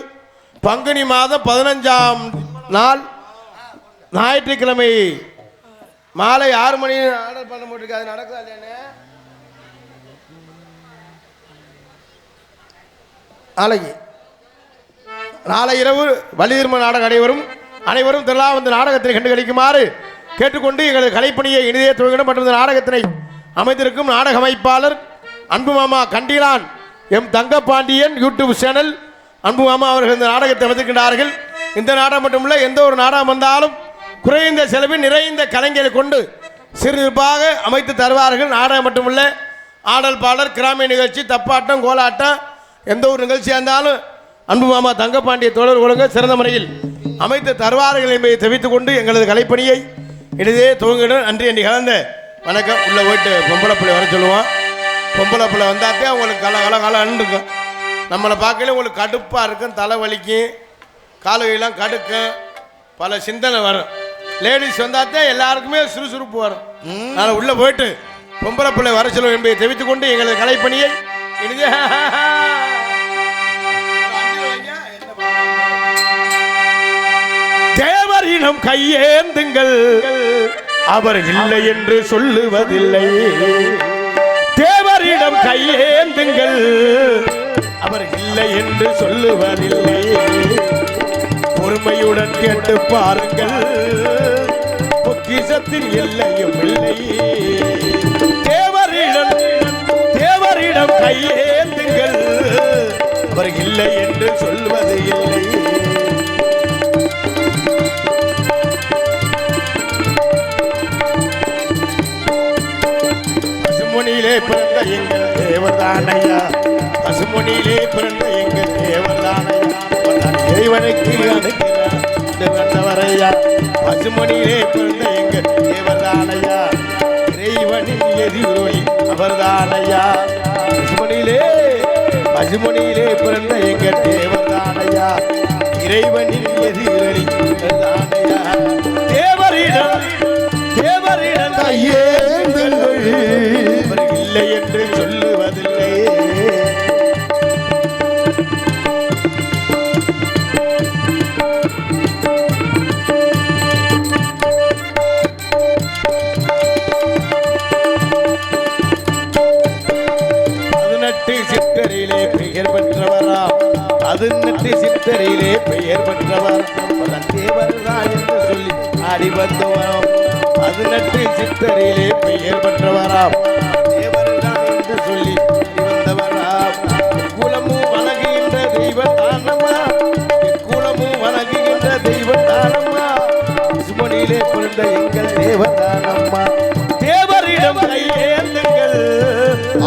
பங்குனி மாதம் 15ஆம் நாள் ஞாயிற்றுக்கிழமை மாலை 6 மணி ஆர்டர் பண்ண போட்டிருக்கு. அது நடக்குதா இல்லையானே? நாளை இரவு வள்ளிதிரும நாடகம் அனைவரும் திரளா வந்து நாடகத்தை கண்டு கழிக்குமாறு கேட்டுக்கொண்டு எங்களது கலைப்பணியை இனிதே துவங்கிடும். மற்றும் நாடகத்தினை அமைத்திருக்கும் நாடக அமைப்பாளர் அன்பு மாமா கண்டிலான் எம் தங்கப்பாண்டியன் யூடியூப் சேனல் அன்பு மாமா அவர்கள் இந்த நாடகத்தை அமைத்திருக்கின்றார்கள். இந்த நாடகம் மட்டுமல்ல, எந்த ஒரு நாடகம் வந்தாலும் குறைந்த செலவில் நிறைந்த கலைஞரை கொண்டு சிறப்பாக அமைத்து தருவார்கள். நாடகம் மட்டுமல்ல, ஆடல் பாடல், கிராமிய நிகழ்ச்சி, தப்பாட்டம், கோலாட்டம், எந்த ஒரு நிகழ்ச்சியாக இருந்தாலும் அன்பு மாமா தங்கப்பாண்டிய தோழர் ஒழுங்க சிறந்த முறையில் அமைத்து தருவார்கள் என்பதை தெரிவித்துக் கொண்டு எங்களது கலைப்பணியை இடையே துவங்கிடும். நன்றி என்று கலந்த வணக்கம். உள்ளே போயிட்டு பொம்பளை பிள்ளை வர சொல்லுவோம். பொம்பளை பிள்ளை வந்தாத்தே அவங்களுக்கு கலன்னு இருக்கும். நம்மளை பார்க்கல உங்களுக்கு கடுப்பாக இருக்கும், தலை வலிக்கும், காலுகையெல்லாம் கடுக்கும், பல சிந்தனை வரும். லேடிஸ் வந்தாத்தே எல்லாருக்குமே சுறுசுறுப்பு வரும். நான் உள்ளே போயிட்டு பொம்பளை பிள்ளை வர சொல்லுவோம் என்பதை தெரிவித்துக் கொண்டு எங்களது கலைப்பணியை இனிதே தேவரிடம் கையேந்துங்கள், அவர் இல்லை என்று சொல்லுவதில்லை. தேவரிடம் கையேந்துங்கள், அவர் இல்லை என்று சொல்லுவதில்லை. பொறுமையுடன் கேட்டு பாருங்கள், பொக்கிஷத்தின் எல்லையும் இல்லை. தேவரிடம் கையேந்துங்கள், அவர் இல்லை என்று சொல்வது இல்லை. பசுமொழியிலே பிறந்த எங்கள் தேவதானையா, பசுமொழியிலே பிறந்த எங்கள் தேவதானையா, இறைவனுக்கு வந்தவரையா. பசுமொழியிலே பிறந்த எங்கள் தேவதானையா, இறைவனின் எதிரொலி அவர்தானையா. பசுமொழியிலே பிறந்த எங்கள் தேவதானையா, இறைவனின் எதிரொலி அவர்தானையா. தேவரிடம் கையேந்துங்கள், இல்லை என்று சொல்லுவதில்லை. சித்தரிலே பெயர் பெற்றவரா, 18 சித்தரிலே பெயர் பெற்றவர் தேவர்தான் என்று சொல்லி ஆடி வந்தவரம். 18 சித்தரிலே பெயர் பெற்றவராம், தேவர்தான் என்று சொல்லி ஆடி வந்தவராம். குலமும் வணங்குகின்ற தெய்வம் தானம்மா, குலமும் வணங்குகின்ற தெய்வம் தானம்மா, பசுமொழியிலே பிறந்த எங்கள் தேவதானம்மா. தேவரிடம் கையேந்துங்கள்,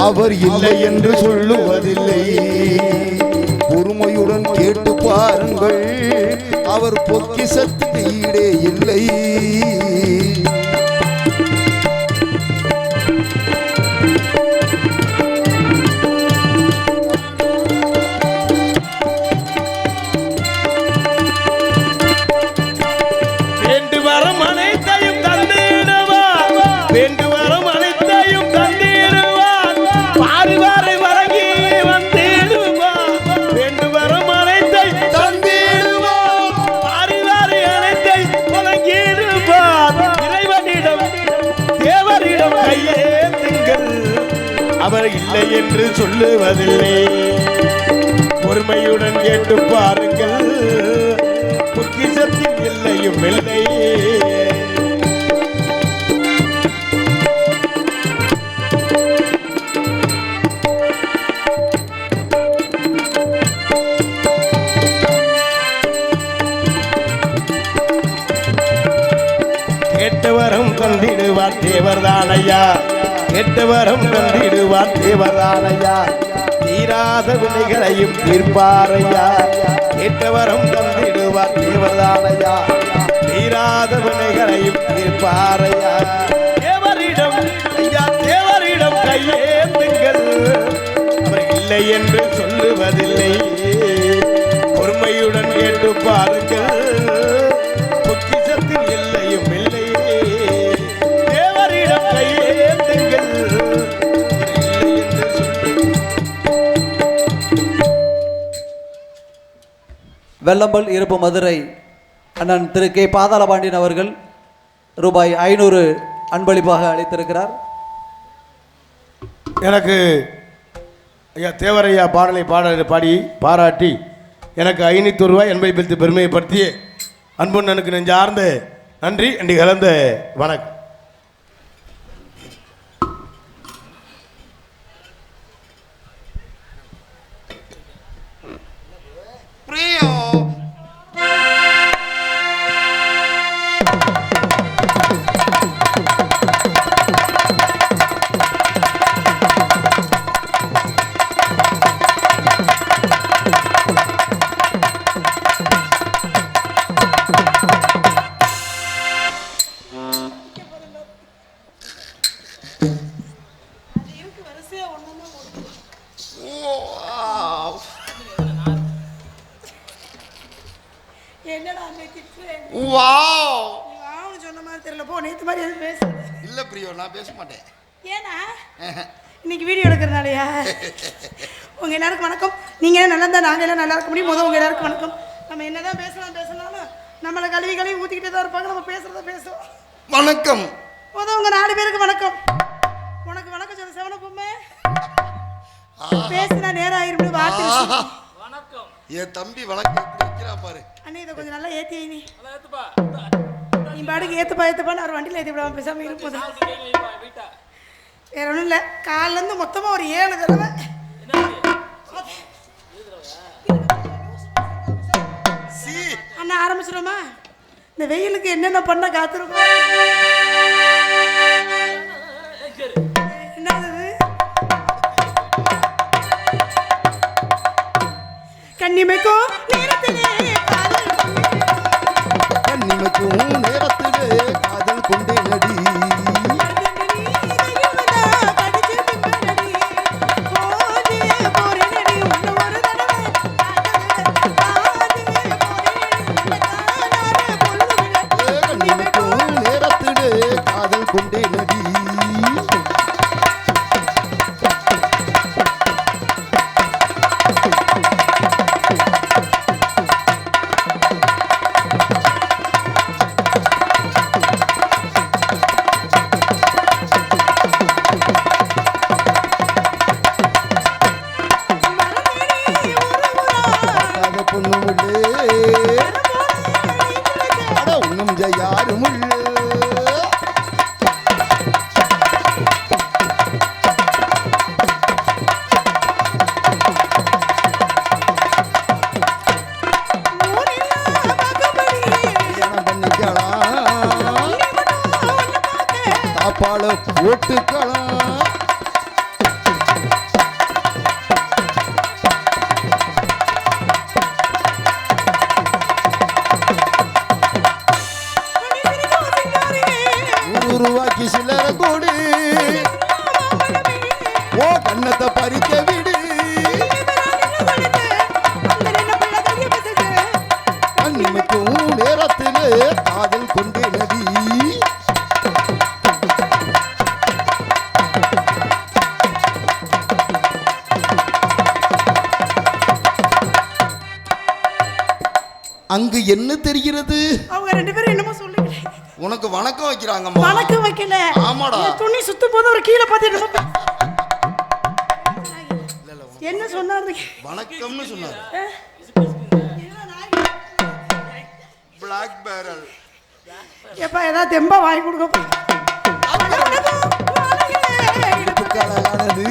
அவர் இல்லை என்று சொல்லுவதில்லை. பொறுமையுடன் கேட்டு பாருங்கள், அவர் பொக்கிஷத்துக்கு ஈடே இல்லை. வேண்டு வரம் அனைத்தையும் தந்திடுவா, வேண்டு வரம் அனைத்தையும் தந்திடுவான், பாரிவாரை வழங்கி வந்திடுவான். வேண்டு வரம் அனைத்தை தந்திடுவான், பாரிவாரை அனைத்தை வழங்கிடுவான். இறைவனிடம் தேவரிடம் கையேந்துங்கள், அவர் இல்லை என்று சொல்லுவதில்லை. பொறுமையுடன் கேட்டு பாருங்கள், பொக்கிஷத்தின் எல்லையும் இல்லை. கேட்டவரும் தந்திடுவார் தேவர்தானையா, கேட்டவரும் தந்திடுவார் தேவர்தானையா. தீராத வினைகளையும் தீர்ப்பாரையா, கேட்டவரும் தந்திடுவார் தேவர்தானையா. தீராத வினைகளையும் தீர்ப்பாரையா. தேவரிடம் ஐயா, தேவரிடம் கையேந்துங்கள், அவர் இல்லை என்று சொல்லுவதில்லை. பொறுமையுடன் கேட்டு பாருங்கள், பொக்கிஷத்தின் எல்லையும் இல்லை. தேவரிடம் கையேந்துங்கள், அவர் இல்லை என்று சொல்லி. வெள்ளம்பல் இருப்பு மதுரை அண்ணன் திரு கே பாதாளபாண்டியன் அவர்கள் ரூபாய் 500 அன்பளிப்பாக அளித்திருக்கிறார். எனக்கு ஐயா தேவரையா பாடலை பாடி பாராட்டி எனக்கு 500 ரூபாய் அன்பளித்து பெருமைப்படுத்திய அன்புண்ணனுக்கு நெஞ்சார்ந்த நன்றி என்று கலந்த வணக்கம். ஏற்ற மாதிரி எதுவும் பேசுறது இல்ல பிரியோ, நான் பேச மாட்டேன். ஏன்னா இன்னைக்கு வீடியோ எடுக்கிறனாலயா? உங்க எல்லாருக்கும் வணக்கம். நீங்க நல்லா இருந்தா நாங்க எல்லாம் நல்லா இருக்க முடியும். உங்க எல்லாருக்கும் வணக்கம். நம்ம என்னதான் பேசலாம்னாலும் நம்மளை கழுவி ஊத்திக்கிட்டே தான் இருப்பாங்க. நம்ம பேசுறத பேசுவோம். வணக்கம். உங்க 4 பேருக்கு வணக்கம். உனக்கு வணக்கம் சொல்ல செவன பொம்மை பேசினா நேரம் ஆயிரும். வார்த்தை வணக்கம். என் தம்பி வணக்கம் வைக்கிறான் பாரு. அண்ணே இதை கொஞ்சம் நல்லா ஏத்தி நீ பாட்டுக்கு ஏத்துப்பான்னு அவர் வண்டியில் ஏற்றி விடாம பேசாம இருப்போது. வேற ஒன்றும் இல்லை, காலிலேருந்து மொத்தமாக ஒரு 7 தடவை அண்ணா ஆரம்பிச்சிடுமா? இந்த வெயிலுக்கு என்னென்ன பண்ண காத்திருக்கோம். என்னது கண்ணிமைக்கும் நேரத்திலே காதல் கொண்டே நடி. கொண்டே நடி. யாரும் சாப்பாடு போட்டுக்கலாம். ரூபாய்க்கு சில்லற கூடு, ஓ கண்ணத்தை பறிக்க விடு. கண்ணிமைக்கும் நேரத்திலே காதல் கொண்டே நடி. அங்கு என்ன தெரிகிறது? அவங்க 2 பேரும் என்னமோ சொல்லுங்க. உனக்கு வணக்கம் வைக்கிறாங்கம்மா. வணக்கம் வைக்கல. ஆமாடா. துணி சுத்தும் போது ஒரு கீழே பார்த்து என்ன சொன்னாரு? வணக்கம்னு சொன்னாரு. Black barrel. எப்பா ஏதாவது தெம்பா வாங்கி கொடுக்கப்பா. கலகானது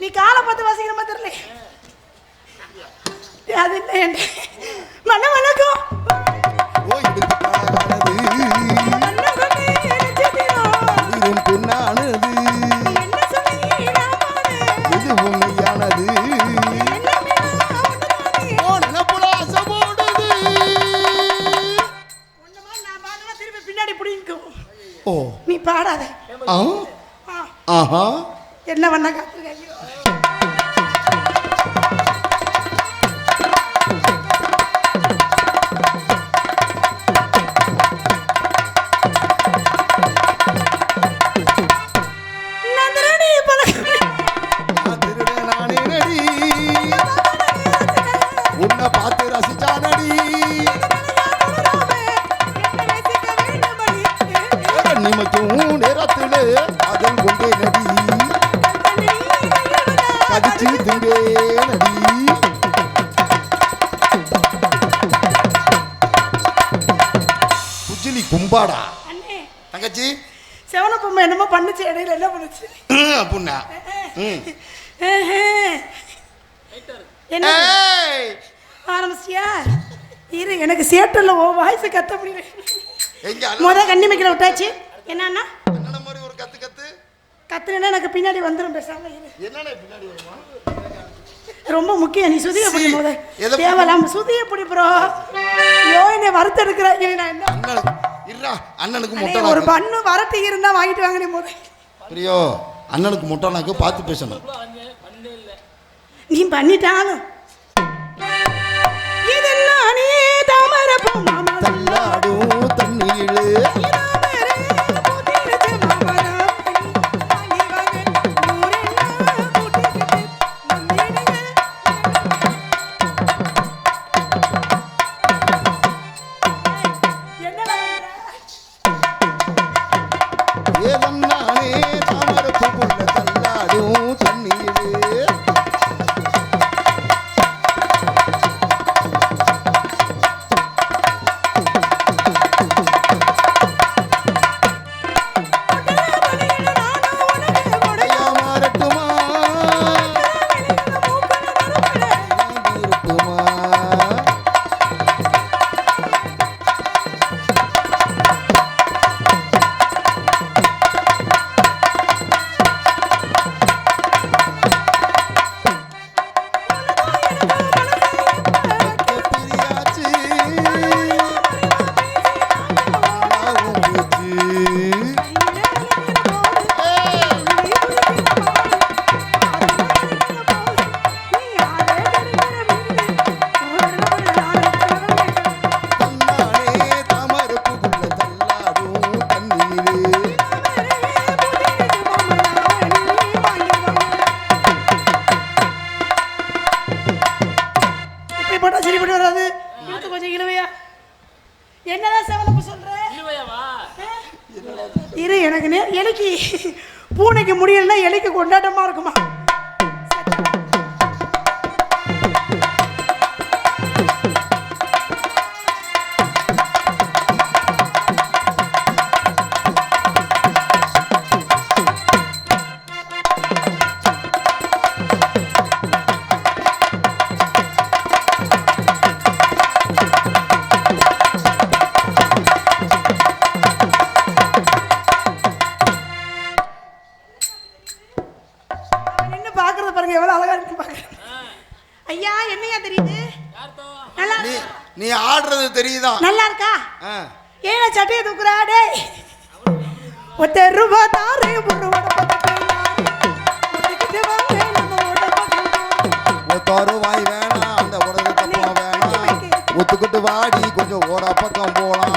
நீ காலை பார்த்து வாசிக்கிற மாதிரி தெரியல. அது என்ன மன வணக்கம். ஓ இது கலகானது பெண்ணானது இது உண்மையானது. திருப்பி பின்னாடி பிடிக்கும். ஓ நீ பாடாத. ஆஹா என்ன பண்ண காத்திருக்க. உன்னை பார்த்து ரசிச்சானடி. நிமைக்கும் நேரத்திலே காதல் கொண்டே நடி. கடிச்சு திண்டே நடி. புஜிலி கும்பாடா தங்கச்சி. செவன பொம்மை என்னமோ பண்ணுச்சு, இடையில என்ன பண்ணுச்சு புண்ணா. என்ன ஆரம்பிச்சியா? இரு எனக்கு சேட்டல்ல ஓ வாய்ஸ் கத்த முடியல. முத கண்ணி வைக்கல விட்டாச்சு. என்னன்னா என்னென்ன மாதிரி ஒரு கத்து கத்து கத்துனா எனக்கு பின்னாடி வந்துடும். பேசாம என்னென்ன பின்னாடி வருமா? ரொம்ப முக்கியம். நீ சுதிய பிடி போத தேவலாம் சுதிய பிடி ப்ரோ. யோ என்னை வறுத்து எடுக்கிறாங்க. நான் என்ன இருடா, அண்ணனுக்கு அண்ணே, முட்டை ஒரு நாக்கு. பண்ணு வரட்டி இருந்தா வாங்கிட்டு வாங்கினே போது பிரியோ அண்ணனுக்கு முட்டை நாக்கு பார்த்து பேசணும். நீ பண்ணிட்டாலும் இதெல்லாம் நீ தாமரப்பூ மாமா தள்ளாடும் தண்ணீரு ஏதன்னானே தாமரப்பு புள்ள தள்ளாடும் தண்ணீரு. ஐயா மாறட்டுமா இருக்கட்டுமா. பிரியாச்சு ஆவும் போச்சு. தன்னானே தாமரப்பு புள்ள தள்ளாடும் தண்ணீரு. இப்படி போட்டா சரிப்பட்டு வராது. இழுத்து கொஞ்சம் இழுவையா. என்னதான் செவலப்பு சொல்ற? இரு, எனக்கு எலிக்கு பூனைக்கு முடியலன்னா எலிக்கு கொண்டாட்டமா இருக்குமா? நின்று பாக்குறத பாருங்க, எவ்வளவு அழகா இருக்கு பாக்குறேன். ஐயா, என்னையா தெரியுது? நல்லா நீ நீ ஆடுறது தெரியுதா? நல்லா இருக்கா? ஆ. ஏழை சட்டையை தூக்குறா டேய். ஒத்த ரூபா தாரே ஒரு ரூபா ஒத்தாரு வாய் வேணாம், அந்த உடது தப்பம் வேணாம். ஒத்துக்கிட்டு வாடி கொஞ்சம் ஓட பக்கம் போலாம்.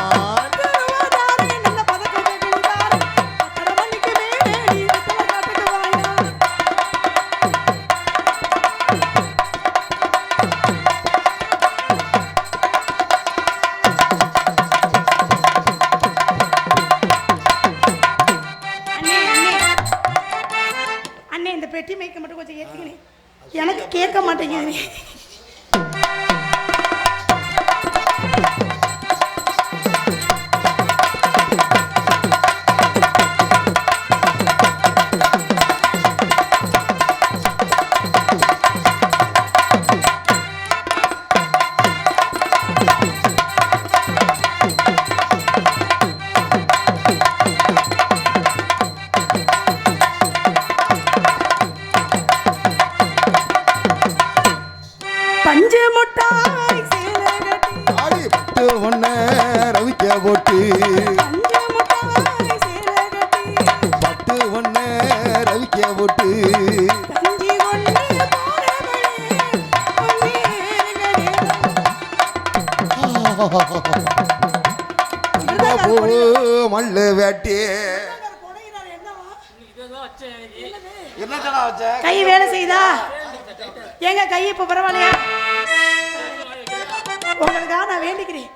அண்ணே, இந்த பெட்டி மேய்க்க மட்டும் கொஞ்சம் ஏத்துக்கணே. எனக்கு கேட்க மாட்டேங்குது. பஞ்சு முட்டாய் சேலை கட்டி ஆடி பட்டு ஒன்ன ரவிக்க போட்டு பஞ்சு முட்டாய் சேலை கட்டி பட்டு ஒன்ன ரவிக்க போட்டு கஞ்சி கொண்டு போறவளே பூ மல்லு வேட்டி என்னடா வச்ச? கை வேலை செய்தா? எங்க கை இப்ப பரவாயில்லையா? உங்களுக்காக நான் வேண்டிக்கிறேன்.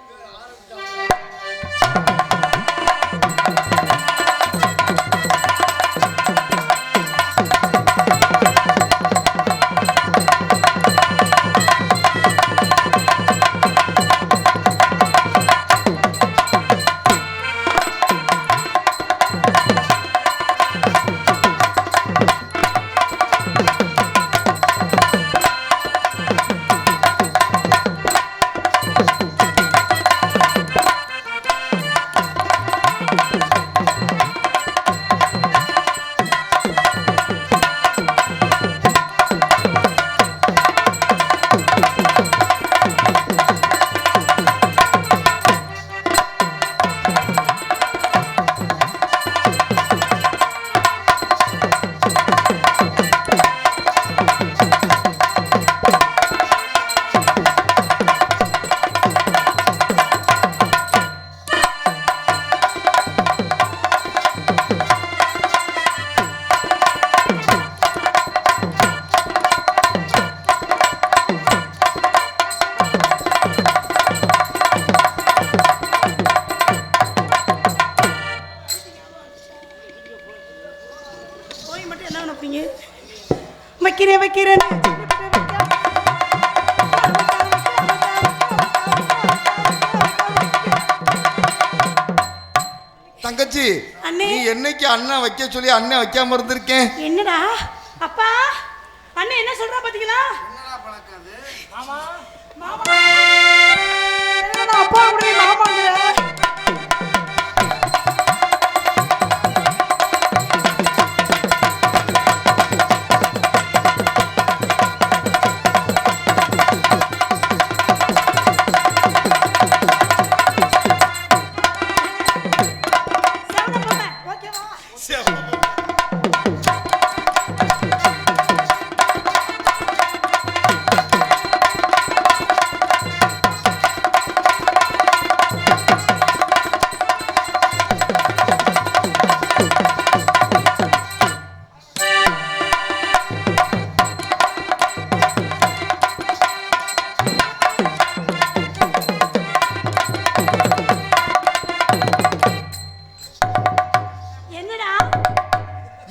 வைக்கிறேன் தங்கச்சி அண்ணே. நீ என்னைக்கு அண்ணன் வைக்க சொல்லி அண்ணன் வைக்காம இருந்திருக்கேன். என்னடா அப்பா அண்ணன் என்ன சொல்றா பாத்தீங்களா? என்னடா அப்பா அப்படியே மாமாங்கிற?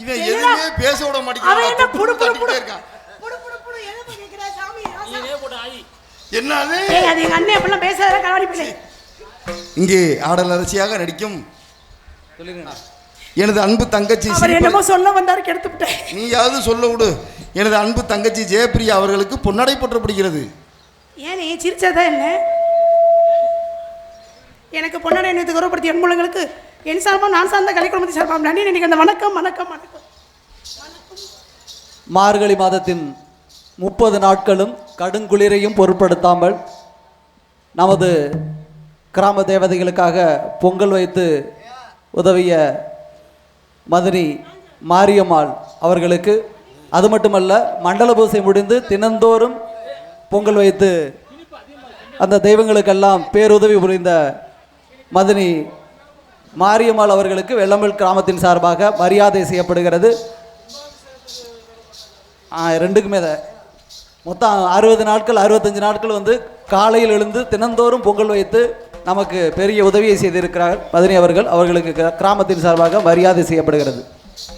இவன் எதுவுமே பேச விட அவன் என்ன புடு புடு புடு மாட்டேங்கிறான். புடு புடு புடு எதுக்கு கேக்குற சாமி ராசா? என்னது ஏய் அது எங்க அண்ணன் அப்படிலாம் பேசாத கவாடி பிள்ளை. இங்கே ஆடல் அரசியாக நடிக்கும் எனது அன்பு தங்கச்சி அவர் என்னமோ சொல்ல வந்தாரு கெடுத்து விட்டேன். நீயாவது சொல்ல விடு. எனது அன்பு தங்கச்சி ஜெயப்பிரியா அவர்களுக்கு பொன்னடை போற்றப்படுகிறது. ஏன் நீ சிரிச்சதா என்ன? எனக்கு பொன்னடை என்னது கௌரவப்படுத்திய அன்புள்ளங்களுக்கு என் சார்பாக நான் சார்ந்த கலைக்குழுமத்தை சார்பாக நன்றி நினைக்கிற வணக்கம் வணக்கம் வணக்கம். மார்கழி மாதத்தின் 30 நாட்களும் கடுங்குளிரையும் பொருட்படுத்தாமல் நமது கிராம தேவதைகளுக்காக பொங்கல் வைத்து உதவிய மதுரை மாரியம்மாள் அவர்களுக்கு, அது மட்டுமல்ல மண்டல பூசை முடிந்து தினந்தோறும் பொங்கல் வைத்து அந்த தெய்வங்களுக்கெல்லாம் பேருதவி புரிந்த மதுரை மாரியம்மாள் அவர்களுக்கு வெள்ளம்பல் கிராமத்தின் சார்பாக மரியாதை செய்யப்படுகிறது. ரெண்டுக்குமே மொத்தம் 60 நாட்கள் 65 நாட்கள் வந்து காலையில் எழுந்து தினந்தோறும் பொங்கல் வைத்து நமக்கு பெரிய உதவியை செய்திருக்கிறார் மதுரை அவர்கள். அவர்களுக்கு கிராமத்தின் சார்பாக மரியாதை செய்யப்படுகிறது.